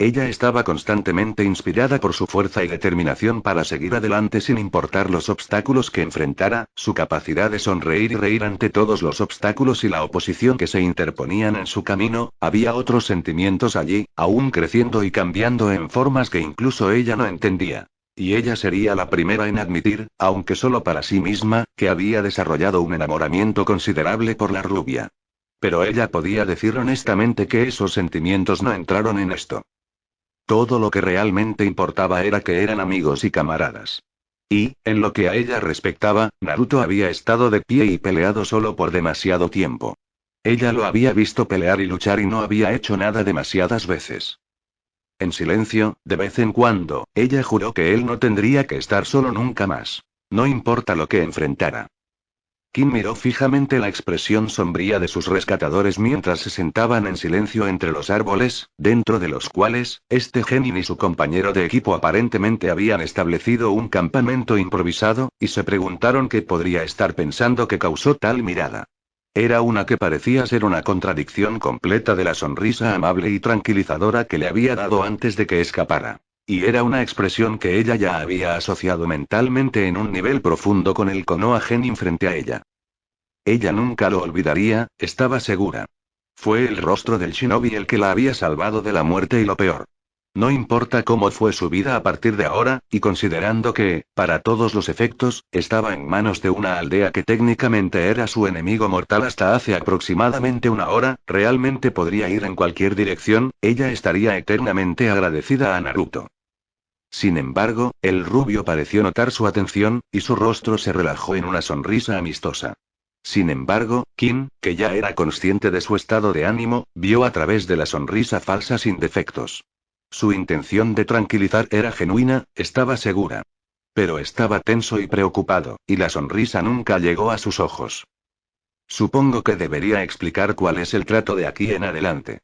Ella estaba constantemente inspirada por su fuerza y determinación para seguir adelante sin importar los obstáculos que enfrentara, su capacidad de sonreír y reír ante todos los obstáculos y la oposición que se interponían en su camino. Había otros sentimientos allí, aún creciendo y cambiando en formas que incluso ella no entendía. Y ella sería la primera en admitir, aunque solo para sí misma, que había desarrollado un enamoramiento considerable por la rubia. Pero ella podía decir honestamente que esos sentimientos no entraron en esto. Todo lo que realmente importaba era que eran amigos y camaradas. Y, en lo que a ella respectaba, Naruto había estado de pie y peleado solo por demasiado tiempo. Ella lo había visto pelear y luchar y no había hecho nada demasiadas veces. En silencio, de vez en cuando, ella juró que él no tendría que estar solo nunca más. No importa lo que enfrentara. Kim miró fijamente la expresión sombría de sus rescatadores mientras se sentaban en silencio entre los árboles, dentro de los cuales, este genin y su compañero de equipo aparentemente habían establecido un campamento improvisado, y se preguntaron qué podría estar pensando que causó tal mirada. Era una que parecía ser una contradicción completa de la sonrisa amable y tranquilizadora que le había dado antes de que escapara. Y era una expresión que ella ya había asociado mentalmente en un nivel profundo con el Konoha Genin frente a ella. Ella nunca lo olvidaría, estaba segura. Fue el rostro del shinobi el que la había salvado de la muerte y lo peor. No importa cómo fue su vida a partir de ahora, y considerando que, para todos los efectos, estaba en manos de una aldea que técnicamente era su enemigo mortal hasta hace aproximadamente una hora, realmente podría ir en cualquier dirección, ella estaría eternamente agradecida a Naruto. Sin embargo, el rubio pareció notar su atención, y su rostro se relajó en una sonrisa amistosa. Sin embargo, Kim, que ya era consciente de su estado de ánimo, vio a través de la sonrisa falsa sin defectos. Su intención de tranquilizar era genuina, estaba segura. Pero estaba tenso y preocupado, y la sonrisa nunca llegó a sus ojos. Supongo que debería explicar cuál es el trato de aquí en adelante.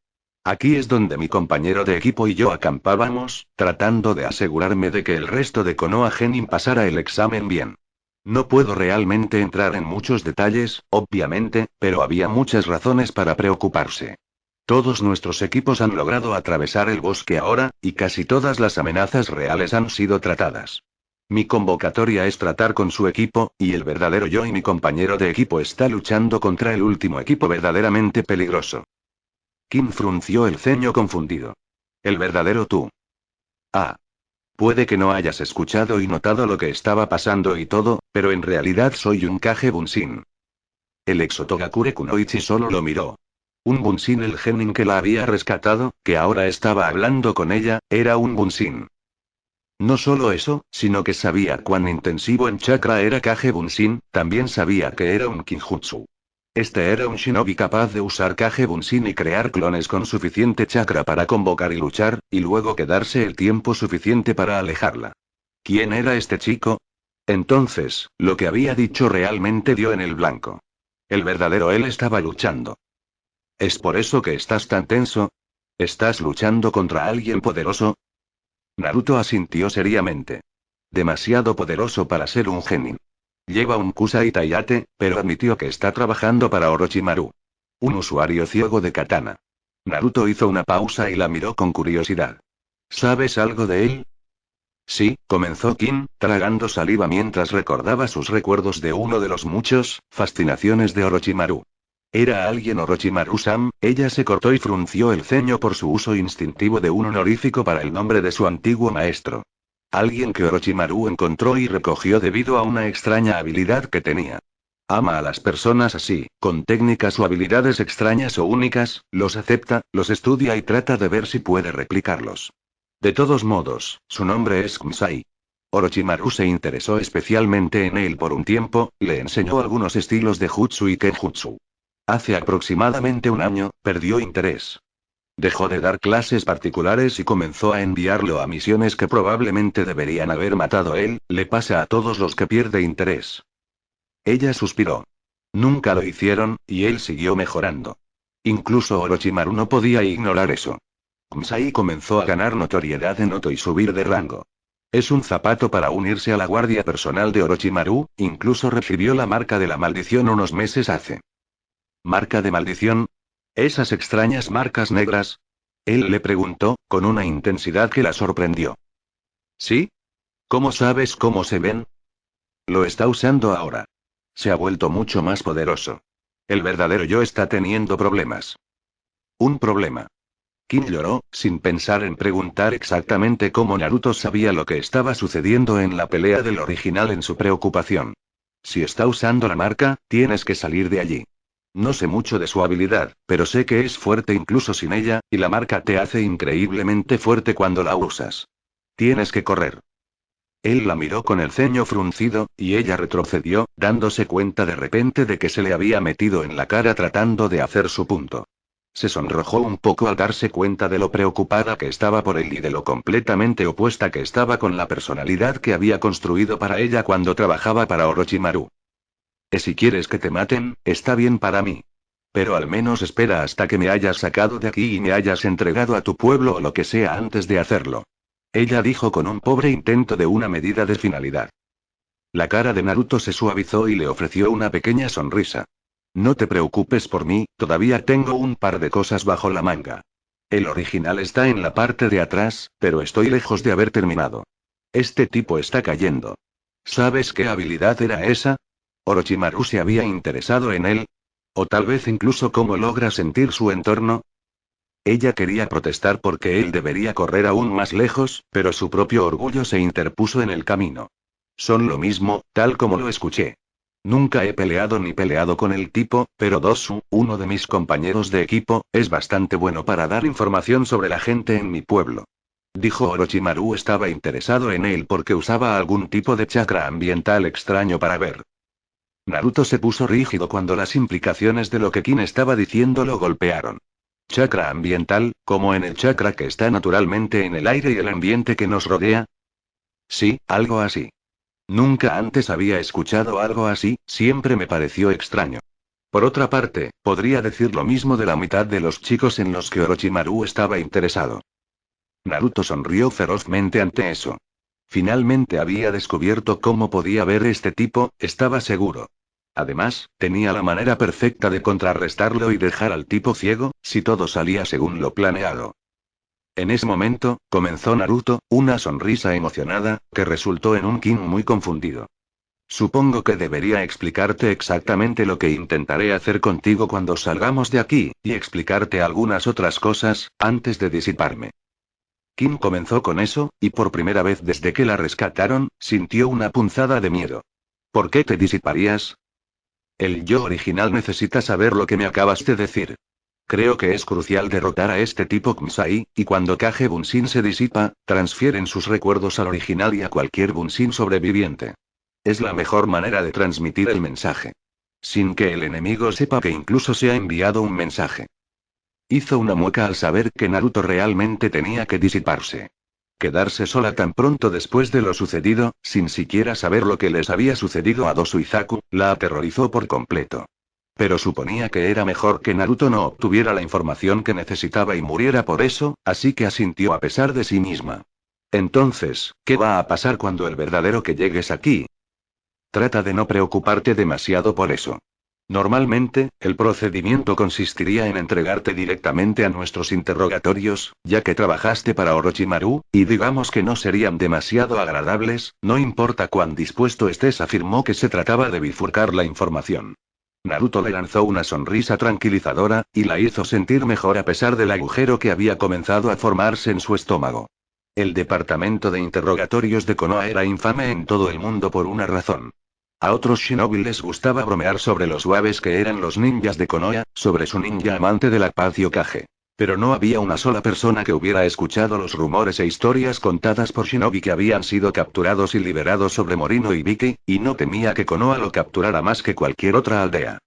Aquí es donde mi compañero de equipo y yo acampábamos, tratando de asegurarme de que el resto de Konoha Genin pasara el examen bien. No puedo realmente entrar en muchos detalles, obviamente, pero había muchas razones para preocuparse. Todos nuestros equipos han logrado atravesar el bosque ahora, y casi todas las amenazas reales han sido tratadas. Mi convocatoria es tratar con su equipo, y el verdadero yo y mi compañero de equipo está luchando contra el último equipo verdaderamente peligroso. Kim frunció el ceño confundido. El verdadero tú. Ah. Puede que no hayas escuchado y notado lo que estaba pasando y todo, pero en realidad soy un Kage Bunshin. El ex Otogakure Kunoichi solo lo miró. Un Bunshin, el genin que la había rescatado, que ahora estaba hablando con ella, era un Bunshin. No solo eso, sino que sabía cuán intensivo en chakra era Kage Bunshin, también sabía que era un Kinjutsu. Este era un shinobi capaz de usar Kage Bunshin y crear clones con suficiente chakra para convocar y luchar, y luego quedarse el tiempo suficiente para alejarla. ¿Quién era este chico? Entonces, lo que había dicho realmente dio en el blanco. El verdadero él estaba luchando. ¿Es por eso que estás tan tenso? ¿Estás luchando contra alguien poderoso? Naruto asintió seriamente. Demasiado poderoso para ser un genin. Lleva un Kusai Taiyate, pero admitió que está trabajando para Orochimaru. Un usuario ciego de katana. Naruto hizo una pausa y la miró con curiosidad. ¿Sabes algo de él? Sí, comenzó Kin, tragando saliva mientras recordaba sus recuerdos de uno de los muchos fascinaciones de Orochimaru. ¿Era alguien Orochimaru-san? Ella se cortó y frunció el ceño por su uso instintivo de un honorífico para el nombre de su antiguo maestro. Alguien que Orochimaru encontró y recogió debido a una extraña habilidad que tenía. Ama a las personas así, con técnicas o habilidades extrañas o únicas, los acepta, los estudia y trata de ver si puede replicarlos. De todos modos, su nombre es Kumsai. Orochimaru se interesó especialmente en él por un tiempo, le enseñó algunos estilos de Jutsu y Kenjutsu. Hace aproximadamente un año, perdió interés. Dejó de dar clases particulares y comenzó a enviarlo a misiones que probablemente deberían haber matado él, le pasa a todos los que pierde interés. Ella suspiró. Nunca lo hicieron, y él siguió mejorando. Incluso Orochimaru no podía ignorar eso. Kumsai comenzó a ganar notoriedad en Noto y subir de rango. Es un zapato para unirse a la guardia personal de Orochimaru, incluso recibió la marca de la maldición unos meses hace. ¿Marca de maldición? ¿Esas extrañas marcas negras? Él le preguntó, con una intensidad que la sorprendió. ¿Sí? ¿Cómo sabes cómo se ven? Lo está usando ahora. Se ha vuelto mucho más poderoso. El verdadero yo está teniendo problemas. Un problema. Kin lloró, sin pensar en preguntar exactamente cómo Naruto sabía lo que estaba sucediendo en la pelea del original en su preocupación. Si está usando la marca, tienes que salir de allí. No sé mucho de su habilidad, pero sé que es fuerte incluso sin ella, y la marca te hace increíblemente fuerte cuando la usas. Tienes que correr. Él la miró con el ceño fruncido, y ella retrocedió, dándose cuenta de repente de que se le había metido en la cara tratando de hacer su punto. Se sonrojó un poco al darse cuenta de lo preocupada que estaba por él y de lo completamente opuesta que estaba con la personalidad que había construido para ella cuando trabajaba para Orochimaru. Si quieres que te maten, está bien para mí. Pero al menos espera hasta que me hayas sacado de aquí y me hayas entregado a tu pueblo o lo que sea antes de hacerlo. Ella dijo con un pobre intento de una medida de finalidad. La cara de Naruto se suavizó y le ofreció una pequeña sonrisa. No te preocupes por mí, todavía tengo un par de cosas bajo la manga. El original está en la parte de atrás, pero estoy lejos de haber terminado. Este tipo está cayendo. ¿Sabes qué habilidad era esa? ¿Orochimaru se había interesado en él? ¿O tal vez incluso cómo logra sentir su entorno? Ella quería protestar porque él debería correr aún más lejos, pero su propio orgullo se interpuso en el camino. Son lo mismo, tal como lo escuché. Nunca he peleado ni peleado con el tipo, pero Dosu, uno de mis compañeros de equipo, es bastante bueno para dar información sobre la gente en mi pueblo. Dijo Orochimaru estaba interesado en él porque usaba algún tipo de chakra ambiental extraño para ver. Naruto se puso rígido cuando las implicaciones de lo que Kin estaba diciendo lo golpearon. Chakra ambiental, como en el chakra que está naturalmente en el aire y el ambiente que nos rodea. Sí, algo así. Nunca antes había escuchado algo así, siempre me pareció extraño. Por otra parte, podría decir lo mismo de la mitad de los chicos en los que Orochimaru estaba interesado. Naruto sonrió ferozmente ante eso. Finalmente había descubierto cómo podía ver este tipo, estaba seguro. Además, tenía la manera perfecta de contrarrestarlo y dejar al tipo ciego, si todo salía según lo planeado. En ese momento, comenzó Naruto, una sonrisa emocionada, que resultó en un Kin muy confundido. Supongo que debería explicarte exactamente lo que intentaré hacer contigo cuando salgamos de aquí, y explicarte algunas otras cosas, antes de disiparme. Kin comenzó con eso, y por primera vez desde que la rescataron, sintió una punzada de miedo. ¿Por qué te disiparías? El yo original necesita saber lo que me acabas de decir. Creo que es crucial derrotar a este tipo Kumsai, y cuando Kage Bunshin se disipa, transfieren sus recuerdos al original y a cualquier Bunshin sobreviviente. Es la mejor manera de transmitir el mensaje. Sin que el enemigo sepa que incluso se ha enviado un mensaje. Hizo una mueca al saber que Naruto realmente tenía que disiparse. Quedarse sola tan pronto después de lo sucedido, sin siquiera saber lo que les había sucedido a Dosu y Zaku, la aterrorizó por completo. Pero suponía que era mejor que Naruto no obtuviera la información que necesitaba y muriera por eso, así que asintió a pesar de sí misma. Entonces, ¿qué va a pasar cuando el verdadero que llegues aquí? Trata de no preocuparte demasiado por eso. Normalmente, el procedimiento consistiría en entregarte directamente a nuestros interrogatorios, ya que trabajaste para Orochimaru, y digamos que no serían demasiado agradables, no importa cuán dispuesto estés, afirmó que se trataba de bifurcar la información. Naruto le lanzó una sonrisa tranquilizadora, y la hizo sentir mejor a pesar del agujero que había comenzado a formarse en su estómago. El departamento de interrogatorios de Konoha era infame en todo el mundo por una razón. A otros shinobi les gustaba bromear sobre lo suaves que eran los ninjas de Konoha, sobre su ninja amante de la paz y Hokage. Pero no había una sola persona que hubiera escuchado los rumores e historias contadas por shinobi que habían sido capturados y liberados sobre Morino y Biki, y no temía que Konoha lo capturara más que cualquier otra aldea.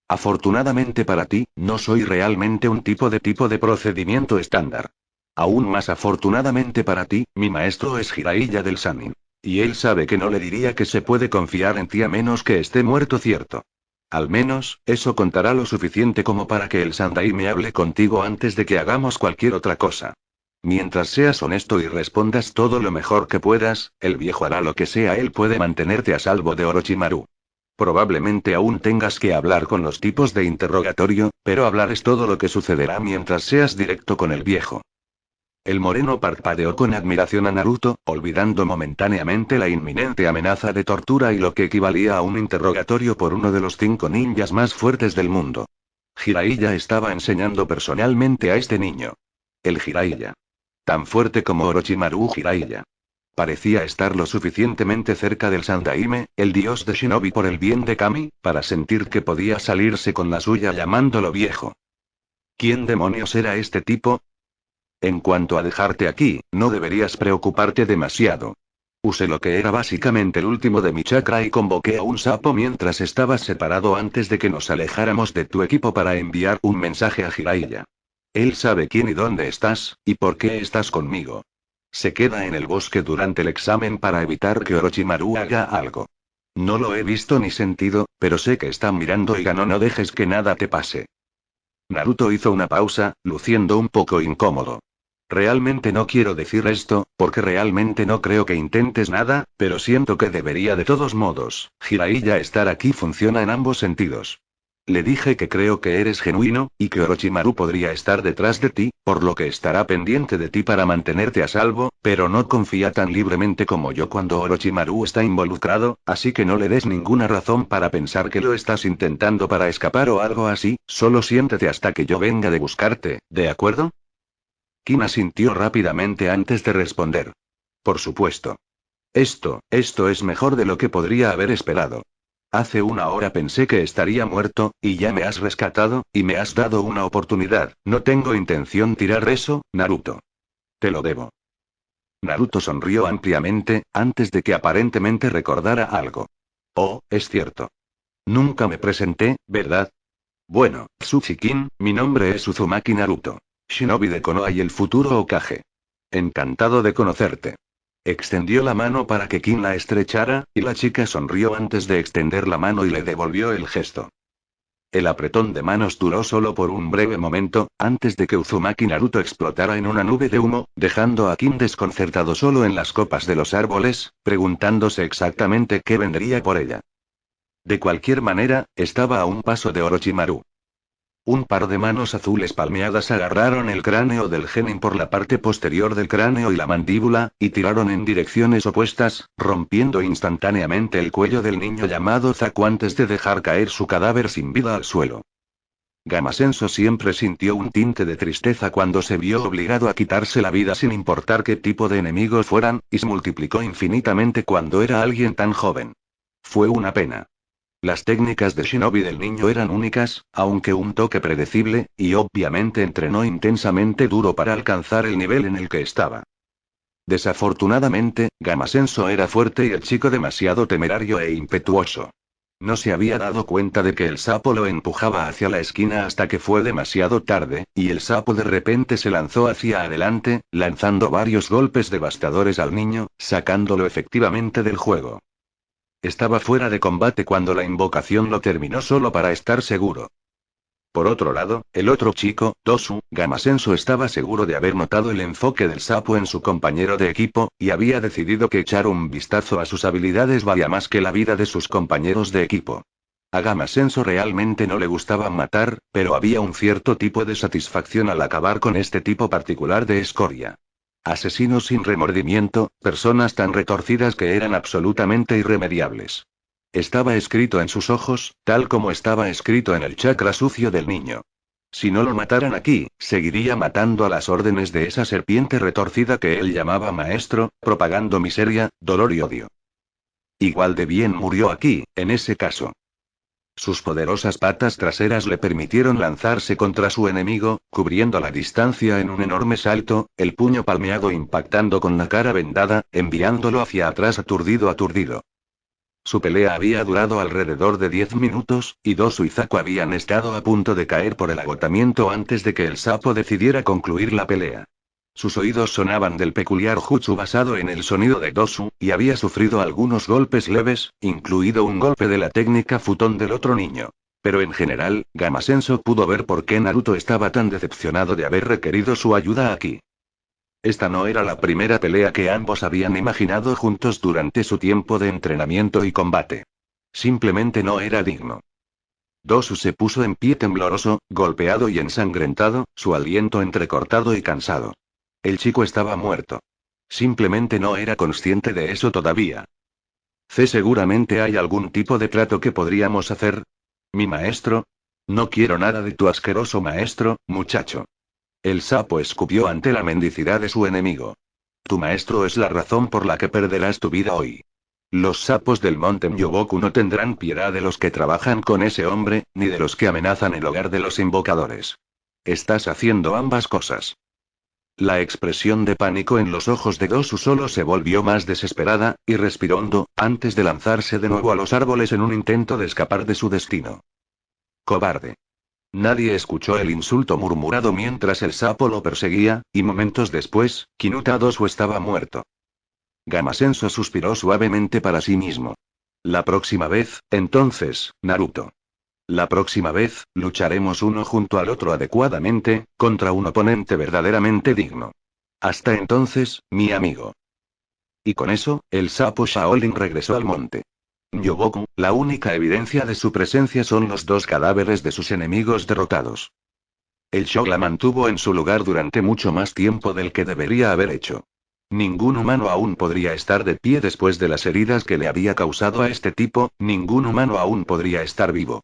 Afortunadamente para ti, no soy realmente un tipo de procedimiento estándar. Aún más afortunadamente para ti, mi maestro es Jiraiya del Sannin. Y él sabe que no le diría que se puede confiar en ti a menos que esté muerto, cierto. Al menos, eso contará lo suficiente como para que el Sandai me hable contigo antes de que hagamos cualquier otra cosa. Mientras seas honesto y respondas todo lo mejor que puedas, el viejo hará lo que sea, él puede mantenerte a salvo de Orochimaru. Probablemente aún tengas que hablar con los tipos de interrogatorio, pero hablar es todo lo que sucederá mientras seas directo con el viejo. El moreno parpadeó con admiración a Naruto, olvidando momentáneamente la inminente amenaza de tortura y lo que equivalía a un interrogatorio por uno de los 5 ninjas más fuertes del mundo. Jiraiya estaba enseñando personalmente a este niño. El Jiraiya. Tan fuerte como Orochimaru Jiraiya. Parecía estar lo suficientemente cerca del Sandaime, el dios de Shinobi por el bien de Kami, para sentir que podía salirse con la suya llamándolo viejo. ¿Quién demonios era este tipo? En cuanto a dejarte aquí, no deberías preocuparte demasiado. Usé lo que era básicamente el último de mi chakra y convoqué a un sapo mientras estabas separado antes de que nos alejáramos de tu equipo para enviar un mensaje a Jiraiya. Él sabe quién y dónde estás, y por qué estás conmigo. Se queda en el bosque durante el examen para evitar que Orochimaru haga algo. No lo he visto ni sentido, pero sé que está mirando y no dejes que nada te pase. Naruto hizo una pausa, luciendo un poco incómodo. Realmente no quiero decir esto, porque realmente no creo que intentes nada, pero siento que debería de todos modos. Jiraiya, estar aquí funciona en ambos sentidos. Le dije que creo que eres genuino, y que Orochimaru podría estar detrás de ti, por lo que estará pendiente de ti para mantenerte a salvo, pero no confía tan libremente como yo cuando Orochimaru está involucrado, así que no le des ninguna razón para pensar que lo estás intentando para escapar o algo así, solo siéntate hasta que yo venga de buscarte, ¿de acuerdo? Kim asintió rápidamente antes de responder. Por supuesto. Esto es mejor de lo que podría haber esperado. Hace una hora pensé que estaría muerto, y ya me has rescatado, y me has dado una oportunidad. No tengo intención tirar eso, Naruto. Te lo debo. Naruto sonrió ampliamente, antes de que aparentemente recordara algo. Oh, es cierto. Nunca me presenté, ¿verdad? Bueno, Tsuchikin, mi nombre es Uzumaki Naruto. Shinobi de Konoha y el futuro Hokage. Encantado de conocerte. Extendió la mano para que Kin la estrechara, y la chica sonrió antes de extender la mano y le devolvió el gesto. El apretón de manos duró solo por un breve momento, antes de que Uzumaki Naruto explotara en una nube de humo, dejando a Kin desconcertado solo en las copas de los árboles, preguntándose exactamente qué vendría por ella. De cualquier manera, estaba a un paso de Orochimaru. Un par de manos azules palmeadas agarraron el cráneo del genin por la parte posterior del cráneo y la mandíbula, y tiraron en direcciones opuestas, rompiendo instantáneamente el cuello del niño llamado Zaku antes de dejar caer su cadáver sin vida al suelo. Gamasenso siempre sintió un tinte de tristeza cuando se vio obligado a quitarse la vida sin importar qué tipo de enemigos fueran, y se multiplicó infinitamente cuando era alguien tan joven. Fue una pena. Las técnicas de Shinobi del niño eran únicas, aunque un toque predecible, y obviamente entrenó intensamente duro para alcanzar el nivel en el que estaba. Desafortunadamente, Gamasenso era fuerte y el chico demasiado temerario e impetuoso. No se había dado cuenta de que el sapo lo empujaba hacia la esquina hasta que fue demasiado tarde, y el sapo de repente se lanzó hacia adelante, lanzando varios golpes devastadores al niño, sacándolo efectivamente del juego. Estaba fuera de combate cuando la invocación lo terminó solo para estar seguro. Por otro lado, el otro chico, Tosu, Gamasenso estaba seguro de haber notado el enfoque del sapo en su compañero de equipo, y había decidido que echar un vistazo a sus habilidades valía más que la vida de sus compañeros de equipo. A Gama Senso realmente no le gustaba matar, pero había un cierto tipo de satisfacción al acabar con este tipo particular de escoria. Asesinos sin remordimiento, personas tan retorcidas que eran absolutamente irremediables. Estaba escrito en sus ojos, tal como estaba escrito en el chakra sucio del niño. Si no lo mataran aquí, seguiría matando a las órdenes de esa serpiente retorcida que él llamaba maestro, propagando miseria, dolor y odio. Igual de bien murió aquí, en ese caso. Sus poderosas patas traseras le permitieron lanzarse contra su enemigo, cubriendo la distancia en un enorme salto, el puño palmeado impactando con la cara vendada, enviándolo hacia atrás aturdido. Su pelea había durado alrededor de 10 minutos, y dos Suizaku habían estado a punto de caer por el agotamiento antes de que el sapo decidiera concluir la pelea. Sus oídos sonaban del peculiar jutsu basado en el sonido de Dosu, y había sufrido algunos golpes leves, incluido un golpe de la técnica futón del otro niño. Pero en general, Gama Senso pudo ver por qué Naruto estaba tan decepcionado de haber requerido su ayuda aquí. Esta no era la primera pelea que ambos habían imaginado juntos durante su tiempo de entrenamiento y combate. Simplemente no era digno. Dosu se puso en pie tembloroso, golpeado y ensangrentado, su aliento entrecortado y cansado. El chico estaba muerto. Simplemente no era consciente de eso todavía. Seguramente hay algún tipo de trato que podríamos hacer. ¿Mi maestro? No quiero nada de tu asqueroso maestro, muchacho. El sapo escupió ante la mendicidad de su enemigo. Tu maestro es la razón por la que perderás tu vida hoy. Los sapos del monte Myoboku no tendrán piedad de los que trabajan con ese hombre, ni de los que amenazan el hogar de los invocadores. Estás haciendo ambas cosas. La expresión de pánico en los ojos de Dosu solo se volvió más desesperada, y respiró hondo, antes de lanzarse de nuevo a los árboles en un intento de escapar de su destino. Cobarde. Nadie escuchó el insulto murmurado mientras el sapo lo perseguía, y momentos después, Kinuta Dosu estaba muerto. Gama Senso suspiró suavemente para sí mismo. La próxima vez, entonces, Naruto. La próxima vez, lucharemos uno junto al otro adecuadamente, contra un oponente verdaderamente digno. Hasta entonces, mi amigo. Y con eso, el sapo Shaolin regresó al monte. Yoboku, la única evidencia de su presencia son los dos cadáveres de sus enemigos derrotados. El show la mantuvo en su lugar durante mucho más tiempo del que debería haber hecho. Ningún humano aún podría estar de pie después de las heridas que le había causado a este tipo, ningún humano aún podría estar vivo.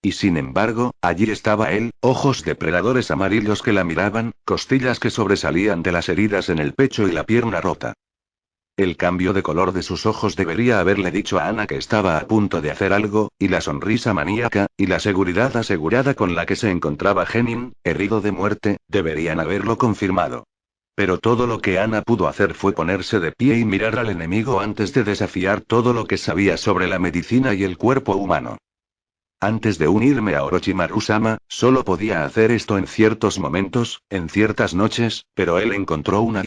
Y sin embargo, allí estaba él, ojos depredadores amarillos que la miraban, costillas que sobresalían de las heridas en el pecho y la pierna rota. El cambio de color de sus ojos debería haberle dicho a Ana que estaba a punto de hacer algo, y la sonrisa maníaca, y la seguridad asegurada con la que se encontraba Genin, herido de muerte, deberían haberlo confirmado. Pero todo lo que Ana pudo hacer fue ponerse de pie y mirar al enemigo antes de desafiar todo lo que sabía sobre la medicina y el cuerpo humano. Antes de unirme a Orochimaru-sama, solo podía hacer esto en ciertos momentos, en ciertas noches, pero él encontró una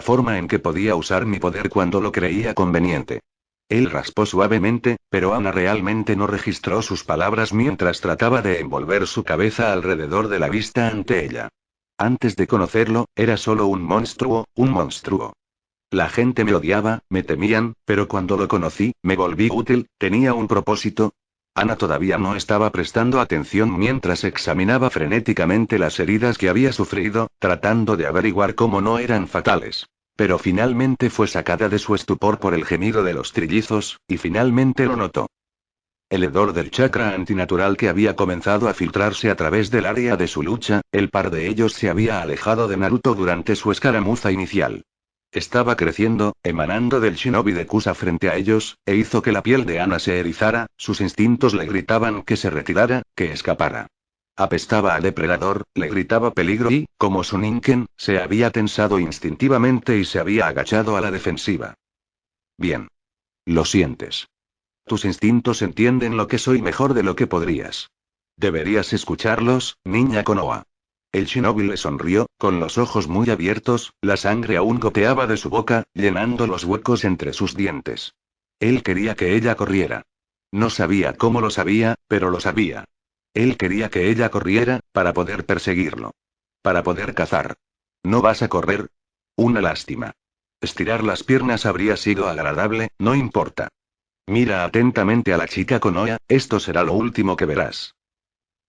forma en que podía usar mi poder cuando lo creía conveniente. Él raspó suavemente, pero Ana realmente no registró sus palabras mientras trataba de envolver su cabeza alrededor de la vista ante ella. Antes de conocerlo, era solo un monstruo, un monstruo. La gente me odiaba, me temían, pero cuando lo conocí, me volví útil, tenía un propósito. Ana todavía no estaba prestando atención mientras examinaba frenéticamente las heridas que había sufrido, tratando de averiguar cómo no eran fatales. Pero finalmente fue sacada de su estupor por el gemido de los trillizos, y finalmente lo notó. El hedor del chakra antinatural que había comenzado a filtrarse a través del área de su lucha, el par de ellos se había alejado de Naruto durante su escaramuza inicial. Estaba creciendo, emanando del shinobi de Kusa frente a ellos, e hizo que la piel de Ana se erizara, sus instintos le gritaban que se retirara, que escapara. Apestaba a depredador, le gritaba peligro y, como su Ninken, se había tensado instintivamente y se había agachado a la defensiva. Bien. Lo sientes. Tus instintos entienden lo que soy mejor de lo que podrías. Deberías escucharlos, niña Konoha. El shinobi le sonrió, con los ojos muy abiertos, la sangre aún goteaba de su boca, llenando los huecos entre sus dientes. Él quería que ella corriera. No sabía cómo lo sabía, pero lo sabía. Él quería que ella corriera, para poder perseguirlo. Para poder cazar. ¿No vas a correr? Una lástima. Estirar las piernas habría sido agradable, no importa. Mira atentamente a la chica Konoha, esto será lo último que verás.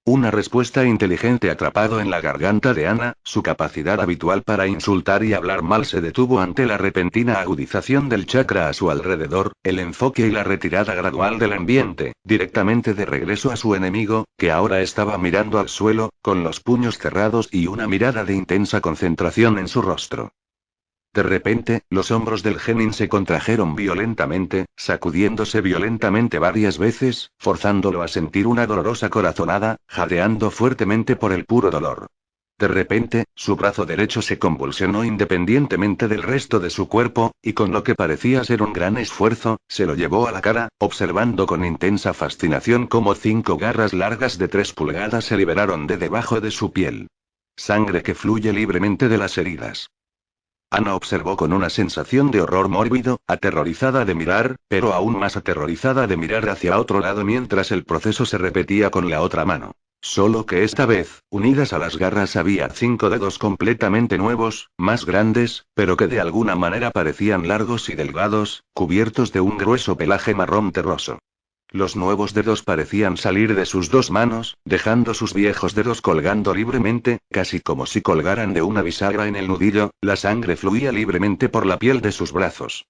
Una respuesta inteligente atrapado en la garganta de Ana, su capacidad habitual para insultar y hablar mal se detuvo ante la repentina agudización del chakra a su alrededor, el enfoque y la retirada gradual del ambiente, directamente de regreso a su enemigo, que ahora estaba mirando al suelo, con los puños cerrados y una mirada de intensa concentración en su rostro. De repente, los hombros del genin se contrajeron violentamente, sacudiéndose violentamente varias veces, forzándolo a sentir una dolorosa corazonada, jadeando fuertemente por el puro dolor. De repente, su brazo derecho se convulsionó independientemente del resto de su cuerpo, y con lo que parecía ser un gran esfuerzo, se lo llevó a la cara, observando con intensa fascinación cómo 5 garras largas de 3 pulgadas se liberaron de debajo de su piel. Sangre que fluye libremente de las heridas. Ana observó con una sensación de horror mórbido, aterrorizada de mirar, pero aún más aterrorizada de mirar hacia otro lado mientras el proceso se repetía con la otra mano. Solo que esta vez, unidas a las garras había 5 dedos completamente nuevos, más grandes, pero que de alguna manera parecían largos y delgados, cubiertos de un grueso pelaje marrón terroso. Los nuevos dedos parecían salir de sus 2 manos, dejando sus viejos dedos colgando libremente, casi como si colgaran de una bisagra en el nudillo, la sangre fluía libremente por la piel de sus brazos.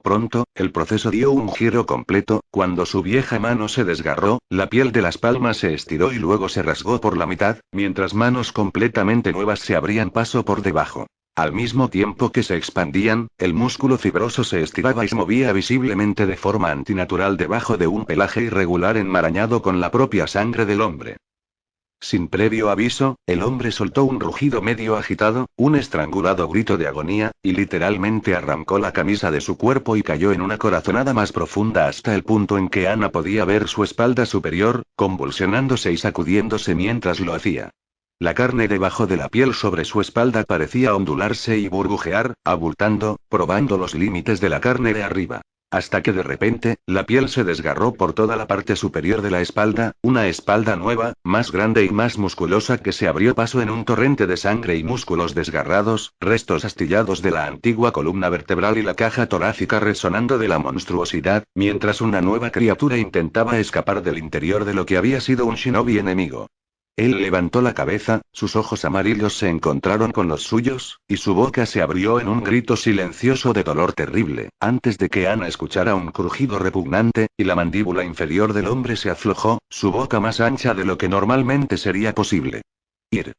Pronto, el proceso dio un giro completo, cuando su vieja mano se desgarró, la piel de las palmas se estiró y luego se rasgó por la mitad, mientras manos completamente nuevas se abrían paso por debajo. Al mismo tiempo que se expandían, el músculo fibroso se estiraba y se movía visiblemente de forma antinatural debajo de un pelaje irregular enmarañado con la propia sangre del hombre. Sin previo aviso, el hombre soltó un rugido medio agitado, un estrangulado grito de agonía, y literalmente arrancó la camisa de su cuerpo y cayó en una corazonada más profunda hasta el punto en que Ana podía ver su espalda superior, convulsionándose y sacudiéndose mientras lo hacía. La carne debajo de la piel sobre su espalda parecía ondularse y burbujear, abultando, probando los límites de la carne de arriba. Hasta que de repente, la piel se desgarró por toda la parte superior de la espalda, una espalda nueva, más grande y más musculosa que se abrió paso en un torrente de sangre y músculos desgarrados, restos astillados de la antigua columna vertebral y la caja torácica resonando de la monstruosidad, mientras una nueva criatura intentaba escapar del interior de lo que había sido un shinobi enemigo. Él levantó la cabeza, sus ojos amarillos se encontraron con los suyos, y su boca se abrió en un grito silencioso de dolor terrible, antes de que Ana escuchara un crujido repugnante, y la mandíbula inferior del hombre se aflojó, su boca más ancha de lo que normalmente sería posible. Ir.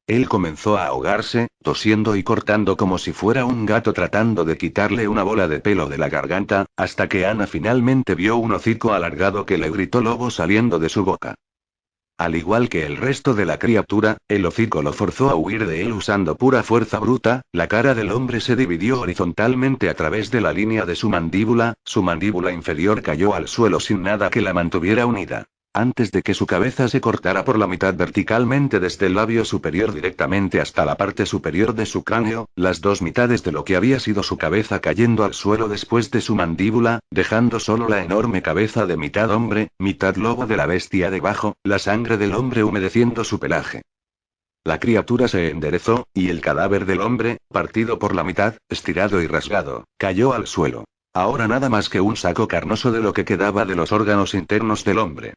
Él comenzó a ahogarse, tosiendo y cortando como si fuera un gato tratando de quitarle una bola de pelo de la garganta, hasta que Ana finalmente vio un hocico alargado que le gritó lobo saliendo de su boca. Al igual que el resto de la criatura, el hocico lo forzó a huir de él usando pura fuerza bruta, la cara del hombre se dividió horizontalmente a través de la línea de su mandíbula inferior cayó al suelo sin nada que la mantuviera unida. Antes de que su cabeza se cortara por la mitad verticalmente desde el labio superior directamente hasta la parte superior de su cráneo, las 2 mitades de lo que había sido su cabeza cayendo al suelo después de su mandíbula, dejando solo la enorme cabeza de mitad hombre, mitad lobo de la bestia debajo, la sangre del hombre humedeciendo su pelaje. La criatura se enderezó, y el cadáver del hombre, partido por la mitad, estirado y rasgado, cayó al suelo. Ahora nada más que un saco carnoso de lo que quedaba de los órganos internos del hombre.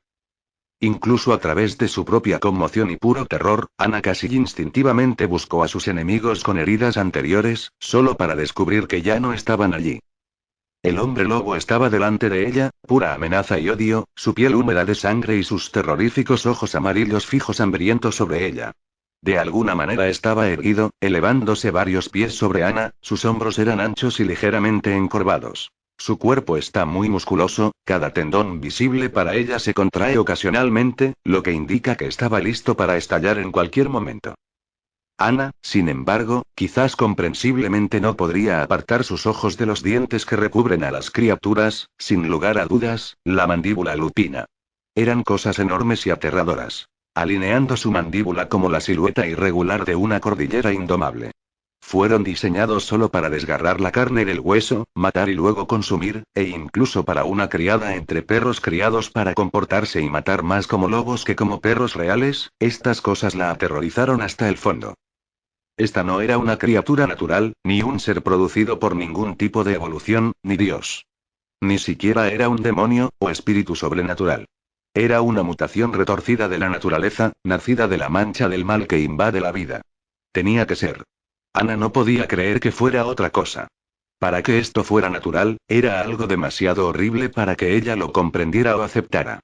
Incluso a través de su propia conmoción y puro terror, Ana casi instintivamente buscó a sus enemigos con heridas anteriores, solo para descubrir que ya no estaban allí. El hombre lobo estaba delante de ella, pura amenaza y odio, su piel húmeda de sangre y sus terroríficos ojos amarillos fijos hambrientos sobre ella. De alguna manera estaba erguido, elevándose varios pies sobre Ana, sus hombros eran anchos y ligeramente encorvados. Su cuerpo está muy musculoso, cada tendón visible para ella se contrae ocasionalmente, lo que indica que estaba listo para estallar en cualquier momento. Ana, sin embargo, quizás comprensiblemente no podría apartar sus ojos de los dientes que recubren a las criaturas, sin lugar a dudas, la mandíbula lupina. Eran cosas enormes y aterradoras. Alineando su mandíbula como la silueta irregular de una cordillera indomable. Fueron diseñados solo para desgarrar la carne del hueso, matar y luego consumir, e incluso para una criada entre perros criados para comportarse y matar más como lobos que como perros reales, estas cosas la aterrorizaron hasta el fondo. Esta no era una criatura natural, ni un ser producido por ningún tipo de evolución, ni Dios. Ni siquiera era un demonio, o espíritu sobrenatural. Era una mutación retorcida de la naturaleza, nacida de la mancha del mal que invade la vida. Tenía que ser. Ana no podía creer que fuera otra cosa. Para que esto fuera natural, era algo demasiado horrible para que ella lo comprendiera o aceptara.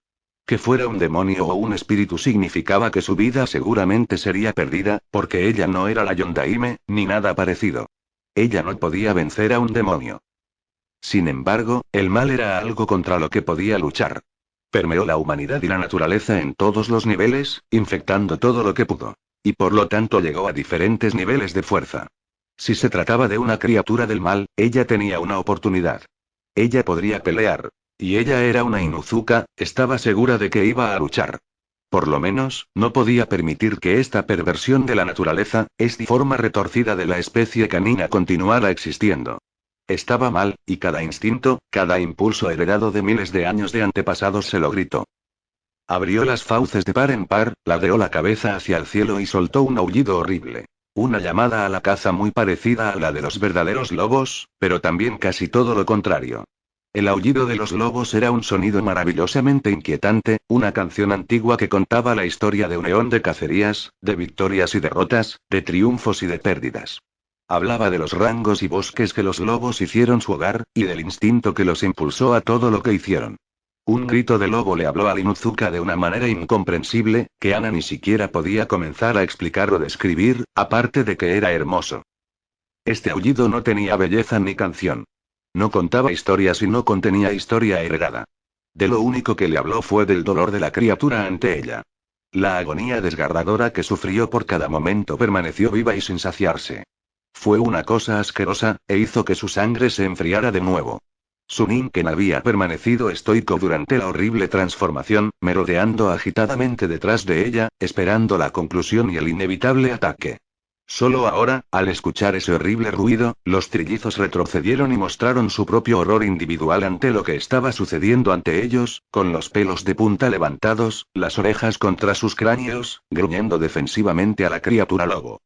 Que fuera un demonio o un espíritu significaba que su vida seguramente sería perdida, porque ella no era la Yondaime, ni nada parecido. Ella no podía vencer a un demonio. Sin embargo, el mal era algo contra lo que podía luchar. Permeó la humanidad y la naturaleza en todos los niveles, infectando todo lo que pudo. Y por lo tanto llegó a diferentes niveles de fuerza. Si se trataba de una criatura del mal, ella tenía una oportunidad. Ella podría pelear. Y ella era una Inuzuka, estaba segura de que iba a luchar. Por lo menos, no podía permitir que esta perversión de la naturaleza, esta forma retorcida de la especie canina continuara existiendo. Estaba mal, y cada instinto, cada impulso heredado de miles de años de antepasados se lo gritó. Abrió las fauces de par en par, ladeó la cabeza hacia el cielo y soltó un aullido horrible. Una llamada a la caza muy parecida a la de los verdaderos lobos, pero también casi todo lo contrario. El aullido de los lobos era un sonido maravillosamente inquietante, una canción antigua que contaba la historia de un eón de cacerías, de victorias y derrotas, de triunfos y de pérdidas. Hablaba de los rangos y bosques que los lobos hicieron su hogar, y del instinto que los impulsó a todo lo que hicieron. Un grito de lobo le habló a Inuzuka de una manera incomprensible, que Ana ni siquiera podía comenzar a explicar o describir, aparte de que era hermoso. Este aullido no tenía belleza ni canción. No contaba historias y no contenía historia heredada. De lo único que le habló fue del dolor de la criatura ante ella. La agonía desgarradora que sufrió por cada momento permaneció viva y sin saciarse. Fue una cosa asquerosa, e hizo que su sangre se enfriara de nuevo. Su Ninken había permanecido estoico durante la horrible transformación, merodeando agitadamente detrás de ella, esperando la conclusión y el inevitable ataque. Solo ahora, al escuchar ese horrible ruido, los trillizos retrocedieron y mostraron su propio horror individual ante lo que estaba sucediendo ante ellos, con los pelos de punta levantados, las orejas contra sus cráneos, gruñendo defensivamente a la criatura lobo.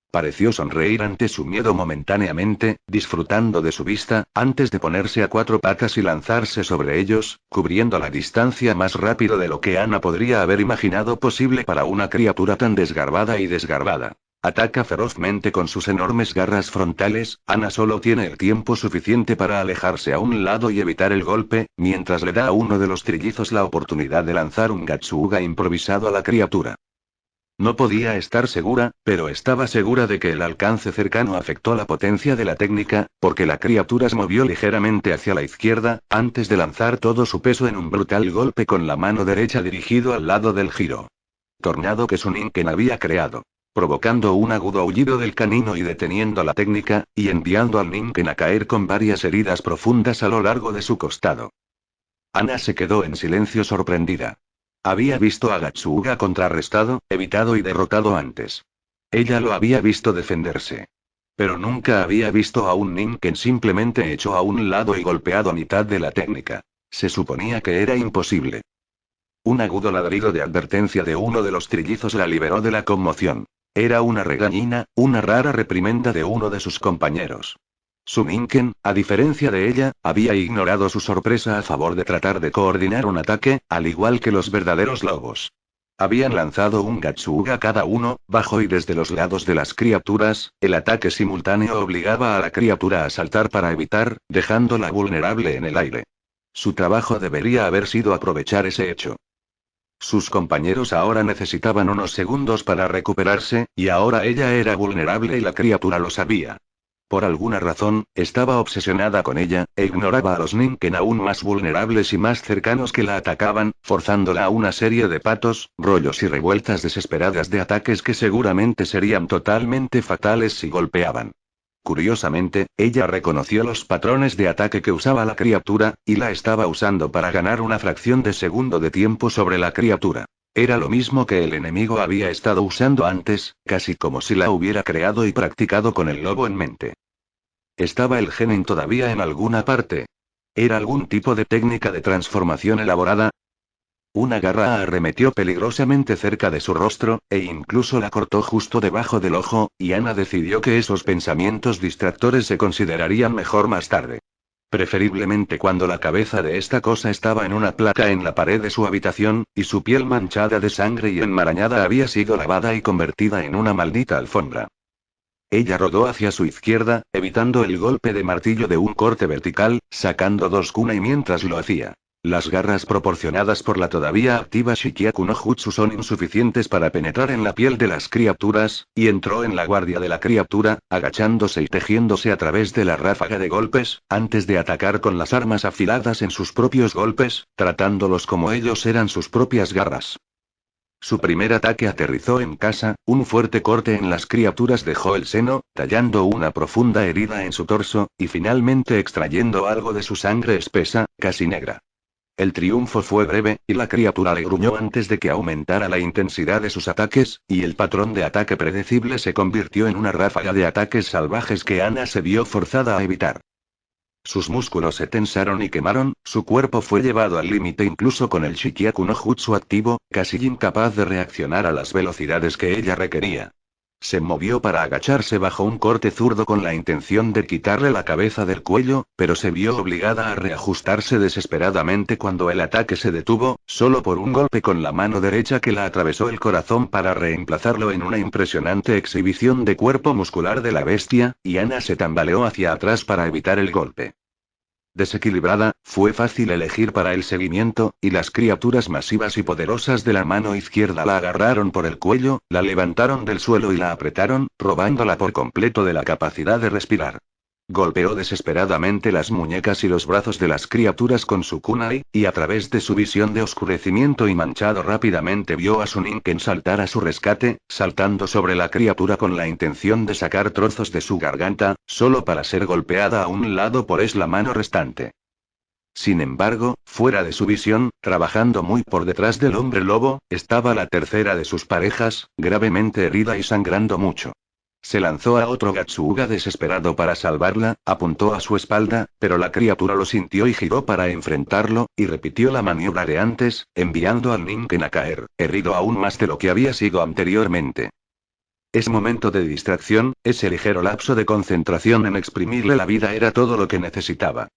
Pareció sonreír ante su miedo momentáneamente, disfrutando de su vista, antes de ponerse a cuatro patas y lanzarse sobre ellos, cubriendo la distancia más rápido de lo que Ana podría haber imaginado posible para una criatura tan desgarbada y desgarbada. Ataca ferozmente con sus enormes garras frontales, Ana solo tiene el tiempo suficiente para alejarse a un lado y evitar el golpe, mientras le da a uno de los trillizos la oportunidad de lanzar un Gatsuga improvisado a la criatura. No podía estar segura, pero estaba segura de que el alcance cercano afectó la potencia de la técnica, porque la criatura se movió ligeramente hacia la izquierda, antes de lanzar todo su peso en un brutal golpe con la mano derecha dirigido al lado del giro. Tornado que su Ninken había creado. Provocando un agudo aullido del canino y deteniendo la técnica, y enviando al Ninken a caer con varias heridas profundas a lo largo de su costado. Ana se quedó en silencio sorprendida. Había visto a Gatsuga contrarrestado, evitado y derrotado antes. Ella lo había visto defenderse. Pero nunca había visto a un Ninken simplemente hecho a un lado y golpeado a mitad de la técnica. Se suponía que era imposible. Un agudo ladrido de advertencia de uno de los trillizos la liberó de la conmoción. Era una regañina, una rara reprimenda de uno de sus compañeros. Su Ninken, a diferencia de ella, había ignorado su sorpresa a favor de tratar de coordinar un ataque, al igual que los verdaderos lobos. Habían lanzado un Gatsuga cada uno, bajo y desde los lados de las criaturas, el ataque simultáneo obligaba a la criatura a saltar para evitar, dejándola vulnerable en el aire. Su trabajo debería haber sido aprovechar ese hecho. Sus compañeros ahora necesitaban unos segundos para recuperarse, y ahora ella era vulnerable y la criatura lo sabía. Por alguna razón, estaba obsesionada con ella, e ignoraba a los Ninken aún más vulnerables y más cercanos que la atacaban, forzándola a una serie de patos, rollos y revueltas desesperadas de ataques que seguramente serían totalmente fatales si golpeaban. Curiosamente, ella reconoció los patrones de ataque que usaba la criatura, y la estaba usando para ganar una fracción de segundo de tiempo sobre la criatura. Era lo mismo que el enemigo había estado usando antes, casi como si la hubiera creado y practicado con el lobo en mente. ¿Estaba el gen todavía en alguna parte? ¿Era algún tipo de técnica de transformación elaborada? Una garra arremetió peligrosamente cerca de su rostro, e incluso la cortó justo debajo del ojo, y Ana decidió que esos pensamientos distractores se considerarían mejor más tarde. Preferiblemente cuando la cabeza de esta cosa estaba en una placa en la pared de su habitación, y su piel manchada de sangre y enmarañada había sido lavada y convertida en una maldita alfombra. Ella rodó hacia su izquierda, evitando el golpe de martillo de un corte vertical, sacando dos kunai mientras lo hacía. Las garras proporcionadas por la todavía activa Shikiaku no Jutsu son insuficientes para penetrar en la piel de las criaturas, y entró en la guardia de la criatura, agachándose y tejiéndose a través de la ráfaga de golpes, antes de atacar con las armas afiladas en sus propios golpes, tratándolos como ellos eran sus propias garras. Su primer ataque aterrizó en casa, un fuerte corte en las criaturas dejó el seno, tallando una profunda herida en su torso, y finalmente extrayendo algo de su sangre espesa, casi negra. El triunfo fue breve, y la criatura le gruñó antes de que aumentara la intensidad de sus ataques, y el patrón de ataque predecible se convirtió en una ráfaga de ataques salvajes que Ana se vio forzada a evitar. Sus músculos se tensaron y quemaron, su cuerpo fue llevado al límite incluso con el Shikiaku no Jutsu activo, casi incapaz de reaccionar a las velocidades que ella requería. Se movió para agacharse bajo un corte zurdo con la intención de quitarle la cabeza del cuello, pero se vio obligada a reajustarse desesperadamente cuando el ataque se detuvo, solo por un golpe con la mano derecha que la atravesó el corazón para reemplazarlo en una impresionante exhibición de cuerpo muscular de la bestia, y Ana se tambaleó hacia atrás para evitar el golpe. Desequilibrada, fue fácil elegir para el seguimiento, y las criaturas masivas y poderosas de la mano izquierda la agarraron por el cuello, la levantaron del suelo y la apretaron, robándola por completo de la capacidad de respirar. Golpeó desesperadamente las muñecas y los brazos de las criaturas con su kunai, y a través de su visión de oscurecimiento y manchado rápidamente vio a su Ninken saltar a su rescate, saltando sobre la criatura con la intención de sacar trozos de su garganta, solo para ser golpeada a un lado por la mano restante. Sin embargo, fuera de su visión, trabajando muy por detrás del hombre lobo, estaba la tercera de sus parejas, gravemente herida y sangrando mucho. Se lanzó a otro Gatsuga desesperado para salvarla, apuntó a su espalda, pero la criatura lo sintió y giró para enfrentarlo, y repitió la maniobra de antes, enviando al Ninken a caer, herido aún más de lo que había sido anteriormente. Ese momento de distracción, ese ligero lapso de concentración en exprimirle la vida era todo lo que necesitaba.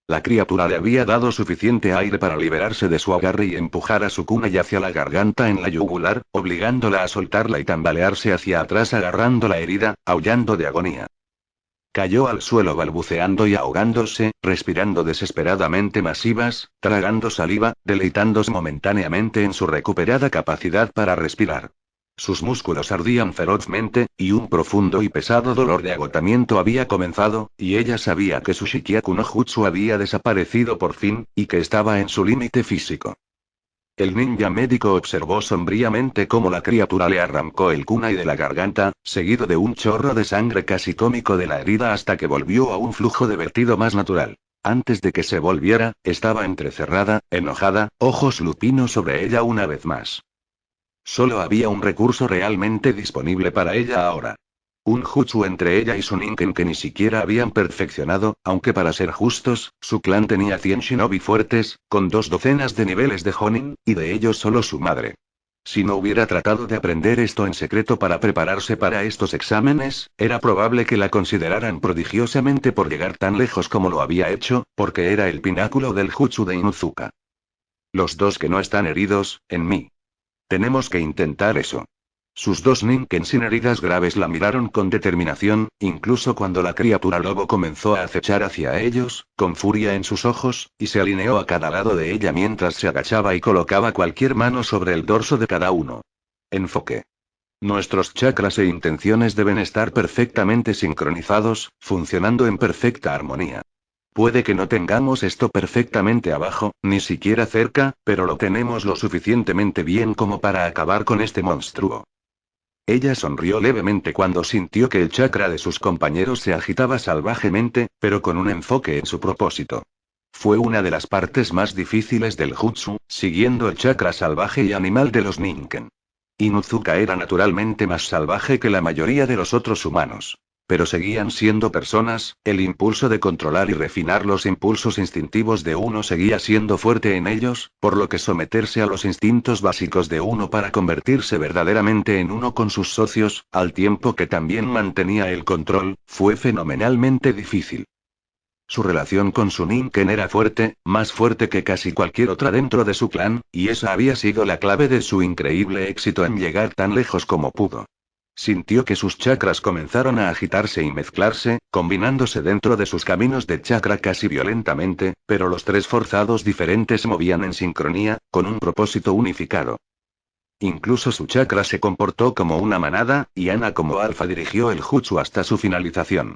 La criatura le había dado suficiente aire para liberarse de su agarre y empujar a su kunai hacia la garganta en la yugular, obligándola a soltarla y tambalearse hacia atrás agarrando la herida, aullando de agonía. Cayó al suelo balbuceando y ahogándose, respirando desesperadamente masivas, tragando saliva, deleitándose momentáneamente en su recuperada capacidad para respirar. Sus músculos ardían ferozmente, y un profundo y pesado dolor de agotamiento había comenzado, y ella sabía que su Shikiaku no Jutsu había desaparecido por fin, y que estaba en su límite físico. El ninja médico observó sombríamente cómo la criatura le arrancó el kunai de la garganta, seguido de un chorro de sangre casi cómico de la herida hasta que volvió a un flujo de vertido más natural. Antes de que se volviera, estaba entrecerrada, enojada, ojos lupinos sobre ella una vez más. Solo había un recurso realmente disponible para ella ahora. Un jutsu entre ella y su Ninken que ni siquiera habían perfeccionado, aunque para ser justos, su clan tenía 100 shinobi fuertes, con 2 docenas de niveles de Honin, y de ellos solo su madre. Si no hubiera tratado de aprender esto en secreto para prepararse para estos exámenes, era probable que la consideraran prodigiosamente por llegar tan lejos como lo había hecho, porque era el pináculo del jutsu de Inuzuka. Los dos que no están heridos, en mí. Tenemos que intentar eso. Sus dos Ninken sin heridas graves la miraron con determinación, incluso cuando la criatura lobo comenzó a acechar hacia ellos, con furia en sus ojos, y se alineó a cada lado de ella mientras se agachaba y colocaba cualquier mano sobre el dorso de cada uno. Enfoque. Nuestros chakras e intenciones deben estar perfectamente sincronizados, funcionando en perfecta armonía. Puede que no tengamos esto perfectamente abajo, ni siquiera cerca, pero lo tenemos lo suficientemente bien como para acabar con este monstruo. Ella sonrió levemente cuando sintió que el chakra de sus compañeros se agitaba salvajemente, pero con un enfoque en su propósito. Fue una de las partes más difíciles del jutsu, siguiendo el chakra salvaje y animal de los Ninken. Inuzuka era naturalmente más salvaje que la mayoría de los otros humanos. Pero seguían siendo personas, el impulso de controlar y refinar los impulsos instintivos de uno seguía siendo fuerte en ellos, por lo que someterse a los instintos básicos de uno para convertirse verdaderamente en uno con sus socios, al tiempo que también mantenía el control, fue fenomenalmente difícil. Su relación con Su Ninken era fuerte, más fuerte que casi cualquier otra dentro de su clan, y esa había sido la clave de su increíble éxito en llegar tan lejos como pudo. Sintió que sus chakras comenzaron a agitarse y mezclarse, combinándose dentro de sus caminos de chakra casi violentamente, pero los tres forzados diferentes se movían en sincronía, con un propósito unificado. Incluso su chakra se comportó como una manada, y Ana como alfa dirigió el jutsu hasta su finalización.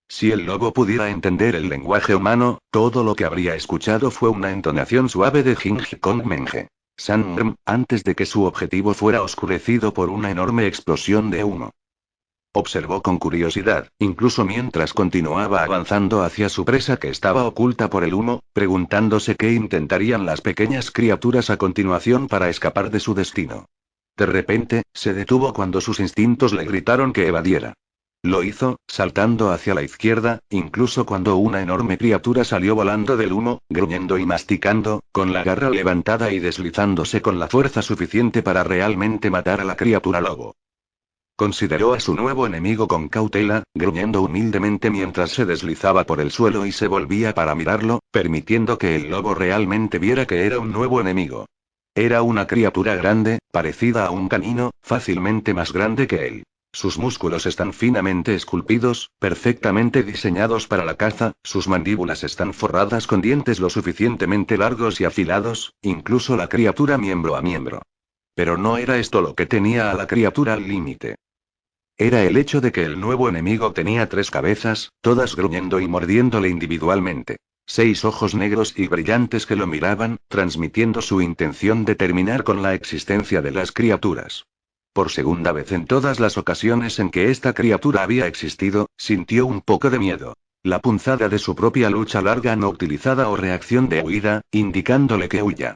Si el lobo pudiera entender el lenguaje humano, todo lo que habría escuchado fue una entonación suave de Jinji Kong Menge. Sanrm, antes de que su objetivo fuera oscurecido por una enorme explosión de humo. Observó con curiosidad, incluso mientras continuaba avanzando hacia su presa que estaba oculta por el humo, preguntándose qué intentarían las pequeñas criaturas a continuación para escapar de su destino. De repente, se detuvo cuando sus instintos le gritaron que evadiera. Lo hizo, saltando hacia la izquierda, incluso cuando una enorme criatura salió volando del humo, gruñendo y masticando, con la garra levantada y deslizándose con la fuerza suficiente para realmente matar a la criatura lobo. Consideró a su nuevo enemigo con cautela, gruñendo humildemente mientras se deslizaba por el suelo y se volvía para mirarlo, permitiendo que el lobo realmente viera que era un nuevo enemigo. Era una criatura grande, parecida a un canino, fácilmente más grande que él. Sus músculos están finamente esculpidos, perfectamente diseñados para la caza, sus mandíbulas están forradas con dientes lo suficientemente largos y afilados, incluso la criatura miembro a miembro. Pero no era esto lo que tenía a la criatura al límite. Era el hecho de que el nuevo enemigo tenía 3 cabezas, todas gruñendo y mordiéndole individualmente. 6 ojos negros y brillantes que lo miraban, transmitiendo su intención de terminar con la existencia de las criaturas. Por segunda vez en todas las ocasiones en que esta criatura había existido, sintió un poco de miedo. La punzada de su propia lucha larga no utilizada o reacción de huida, indicándole que huya.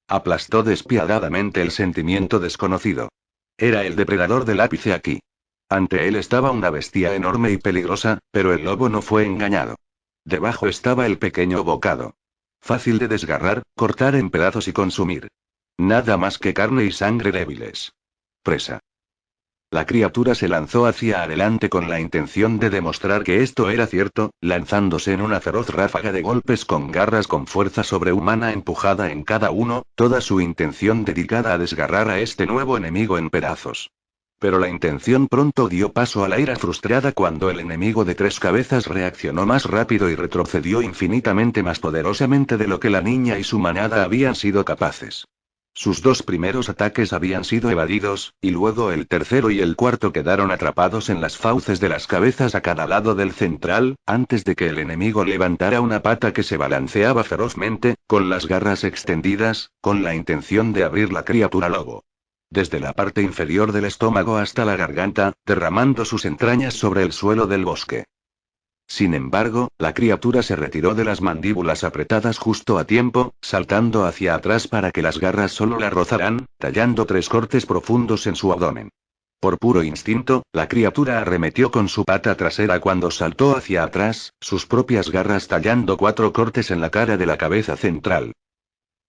Aplastó despiadadamente el sentimiento desconocido. Era el depredador del ápice aquí. Ante él estaba una bestia enorme y peligrosa, pero el lobo no fue engañado. Debajo estaba el pequeño bocado. Fácil de desgarrar, cortar en pedazos y consumir. Nada más que carne y sangre débiles. Presa. La criatura se lanzó hacia adelante con la intención de demostrar que esto era cierto, lanzándose en una feroz ráfaga de golpes con garras con fuerza sobrehumana empujada en cada uno, toda su intención dedicada a desgarrar a este nuevo enemigo en pedazos. Pero la intención pronto dio paso a la ira frustrada cuando el enemigo de 3 cabezas reaccionó más rápido y retrocedió infinitamente más poderosamente de lo que la niña y su manada habían sido capaces. Sus 2 primeros ataques habían sido evadidos, y luego el tercero y el cuarto quedaron atrapados en las fauces de las cabezas a cada lado del central, antes de que el enemigo levantara una pata que se balanceaba ferozmente, con las garras extendidas, con la intención de abrir la criatura lobo. Desde la parte inferior del estómago hasta la garganta, derramando sus entrañas sobre el suelo del bosque. Sin embargo, la criatura se retiró de las mandíbulas apretadas justo a tiempo, saltando hacia atrás para que las garras solo la rozaran, tallando 3 cortes profundos en su abdomen. Por puro instinto, la criatura arremetió con su pata trasera cuando saltó hacia atrás, sus propias garras tallando 4 cortes en la cara de la cabeza central.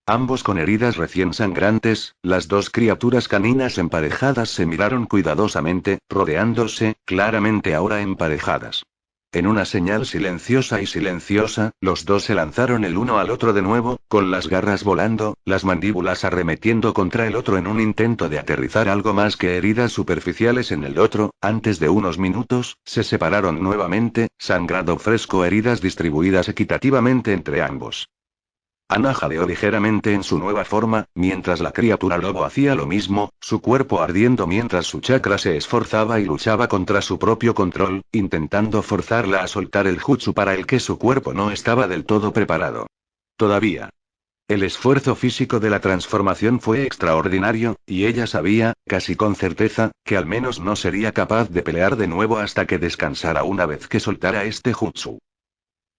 Ambos con heridas recién sangrantes, las 2 criaturas caninas emparejadas se miraron cuidadosamente, rodeándose, claramente ahora emparejadas. En una señal silenciosa, los 2 se lanzaron el uno al otro de nuevo, con las garras volando, las mandíbulas arremetiendo contra el otro en un intento de aterrizar algo más que heridas superficiales en el otro. Antes de unos minutos, se separaron nuevamente, sangrado fresco, heridas distribuidas equitativamente entre ambos. Ana jadeó ligeramente en su nueva forma, mientras la criatura lobo hacía lo mismo, su cuerpo ardiendo mientras su chakra se esforzaba y luchaba contra su propio control, intentando forzarla a soltar el jutsu para el que su cuerpo no estaba del todo preparado. Todavía. El esfuerzo físico de la transformación fue extraordinario, y ella sabía, casi con certeza, que al menos no sería capaz de pelear de nuevo hasta que descansara una vez que soltara este jutsu.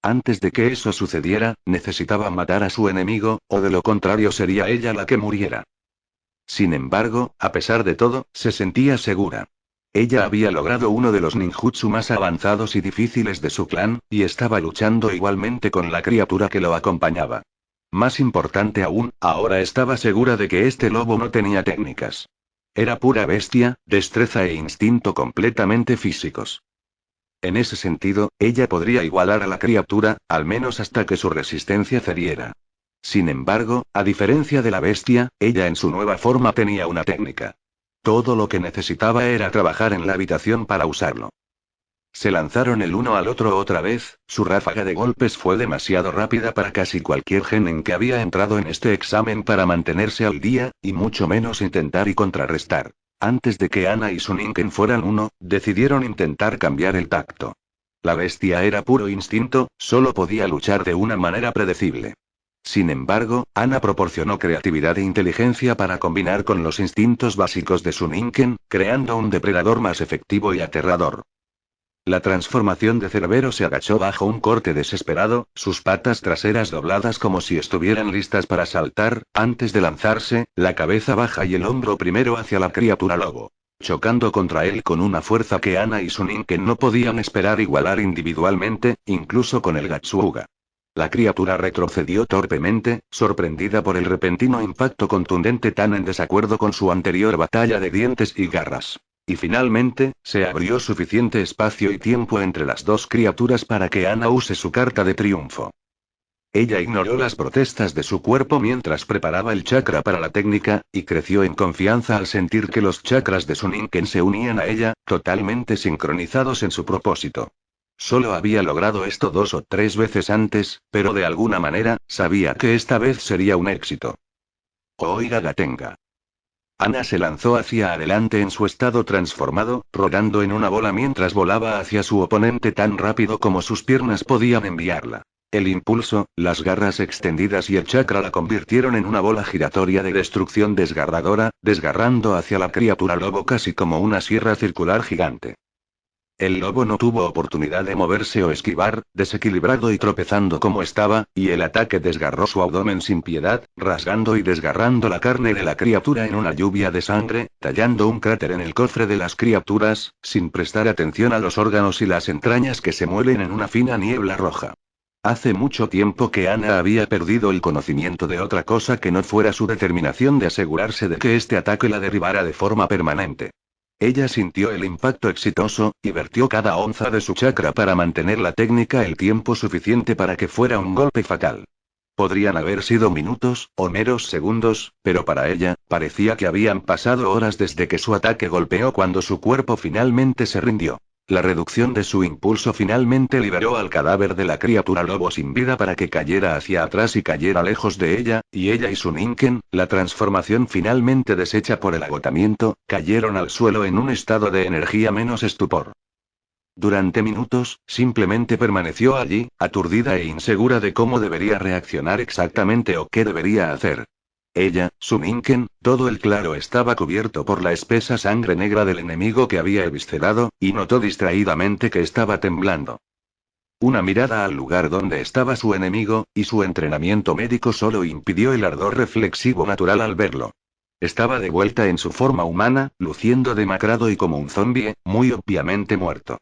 Antes de que eso sucediera, necesitaba matar a su enemigo, o de lo contrario sería ella la que muriera. Sin embargo, a pesar de todo, se sentía segura. Ella había logrado uno de los ninjutsu más avanzados y difíciles de su clan, y estaba luchando igualmente con la criatura que lo acompañaba. Más importante aún, ahora estaba segura de que este lobo no tenía técnicas. Era pura bestia, destreza e instinto completamente físicos. En ese sentido, ella podría igualar a la criatura, al menos hasta que su resistencia cediera. Sin embargo, a diferencia de la bestia, ella en su nueva forma tenía una técnica. Todo lo que necesitaba era trabajar en la habitación para usarlo. Se lanzaron el uno al otro otra vez, su ráfaga de golpes fue demasiado rápida para casi cualquier genin que había entrado en este examen para mantenerse al día, y mucho menos intentar y contrarrestar. Antes de que Ana y Suninken fueran uno, decidieron intentar cambiar el tacto. La bestia era puro instinto, solo podía luchar de una manera predecible. Sin embargo, Ana proporcionó creatividad e inteligencia para combinar con los instintos básicos de Suninken, creando un depredador más efectivo y aterrador. La transformación de Cerbero se agachó bajo un corte desesperado, sus patas traseras dobladas como si estuvieran listas para saltar, antes de lanzarse, la cabeza baja y el hombro primero hacia la criatura lobo, chocando contra él con una fuerza que Ana y Suninken no podían esperar igualar individualmente, incluso con el Gatsuga. La criatura retrocedió torpemente, sorprendida por el repentino impacto contundente tan en desacuerdo con su anterior batalla de dientes y garras. Y finalmente, se abrió suficiente espacio y tiempo entre las dos criaturas para que Ana use su carta de triunfo. Ella ignoró las protestas de su cuerpo mientras preparaba el chakra para la técnica, y creció en confianza al sentir que los chakras de Suninken se unían a ella, totalmente sincronizados en su propósito. Solo había logrado esto 2 o 3 veces antes, pero de alguna manera, sabía que esta vez sería un éxito. Oiga Gatenga. Ana se lanzó hacia adelante en su estado transformado, rodando en una bola mientras volaba hacia su oponente tan rápido como sus piernas podían enviarla. El impulso, las garras extendidas y el chakra la convirtieron en una bola giratoria de destrucción desgarradora, desgarrando hacia la criatura lobo casi como una sierra circular gigante. El lobo no tuvo oportunidad de moverse o esquivar, desequilibrado y tropezando como estaba, y el ataque desgarró su abdomen sin piedad, rasgando y desgarrando la carne de la criatura en una lluvia de sangre, tallando un cráter en el cofre de las criaturas, sin prestar atención a los órganos y las entrañas que se muelen en una fina niebla roja. Hace mucho tiempo que Ana había perdido el conocimiento de otra cosa que no fuera su determinación de asegurarse de que este ataque la derribara de forma permanente. Ella sintió el impacto exitoso, y vertió cada onza de su chakra para mantener la técnica el tiempo suficiente para que fuera un golpe fatal. Podrían haber sido minutos, o meros segundos, pero para ella, parecía que habían pasado horas desde que su ataque golpeó cuando su cuerpo finalmente se rindió. La reducción de su impulso finalmente liberó al cadáver de la criatura lobo sin vida para que cayera hacia atrás y cayera lejos de ella, y ella y Suninken, la transformación finalmente deshecha por el agotamiento, cayeron al suelo en un estado de energía menos estupor. Durante minutos, simplemente permaneció allí, aturdida e insegura de cómo debería reaccionar exactamente o qué debería hacer. Ella, Suninken, todo el claro estaba cubierto por la espesa sangre negra del enemigo que había eviscerado, y notó distraídamente que estaba temblando. Una mirada al lugar donde estaba su enemigo, y su entrenamiento médico solo impidió el ardor reflexivo natural al verlo. Estaba de vuelta en su forma humana, luciendo demacrado y como un zombie, muy obviamente muerto.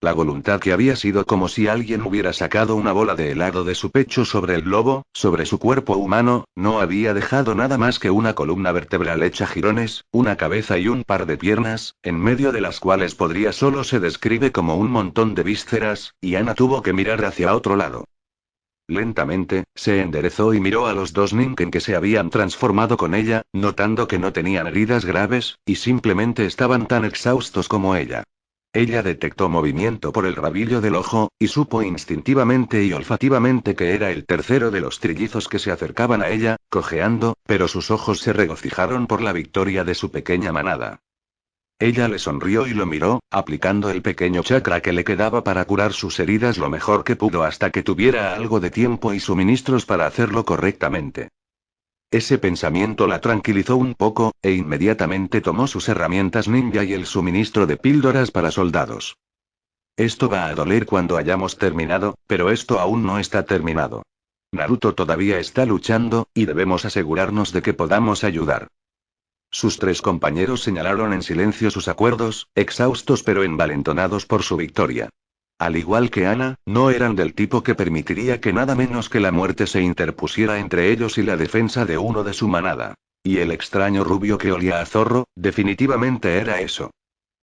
La voluntad que había sido como si alguien hubiera sacado una bola de helado de su pecho sobre el lobo, sobre su cuerpo humano, no había dejado nada más que una columna vertebral hecha jirones, una cabeza y un par de piernas, en medio de las cuales podría solo se describe como un montón de vísceras, y Ana tuvo que mirar hacia otro lado. Lentamente, se enderezó y miró a los dos Ninken que se habían transformado con ella, notando que no tenían heridas graves, y simplemente estaban tan exhaustos como ella. Ella detectó movimiento por el rabillo del ojo, y supo instintivamente y olfativamente que era el tercero de los trillizos que se acercaban a ella, cojeando, pero sus ojos se regocijaron por la victoria de su pequeña manada. Ella le sonrió y lo miró, aplicando el pequeño chakra que le quedaba para curar sus heridas lo mejor que pudo hasta que tuviera algo de tiempo y suministros para hacerlo correctamente. Ese pensamiento la tranquilizó un poco, e inmediatamente tomó sus herramientas ninja y el suministro de píldoras para soldados. Esto va a doler cuando hayamos terminado, pero esto aún no está terminado. Naruto todavía está luchando, y debemos asegurarnos de que podamos ayudar. Sus tres compañeros señalaron en silencio sus acuerdos, exhaustos pero envalentonados por su victoria. Al igual que Ana, no eran del tipo que permitiría que nada menos que la muerte se interpusiera entre ellos y la defensa de uno de su manada. Y el extraño rubio que olía a zorro, definitivamente era eso.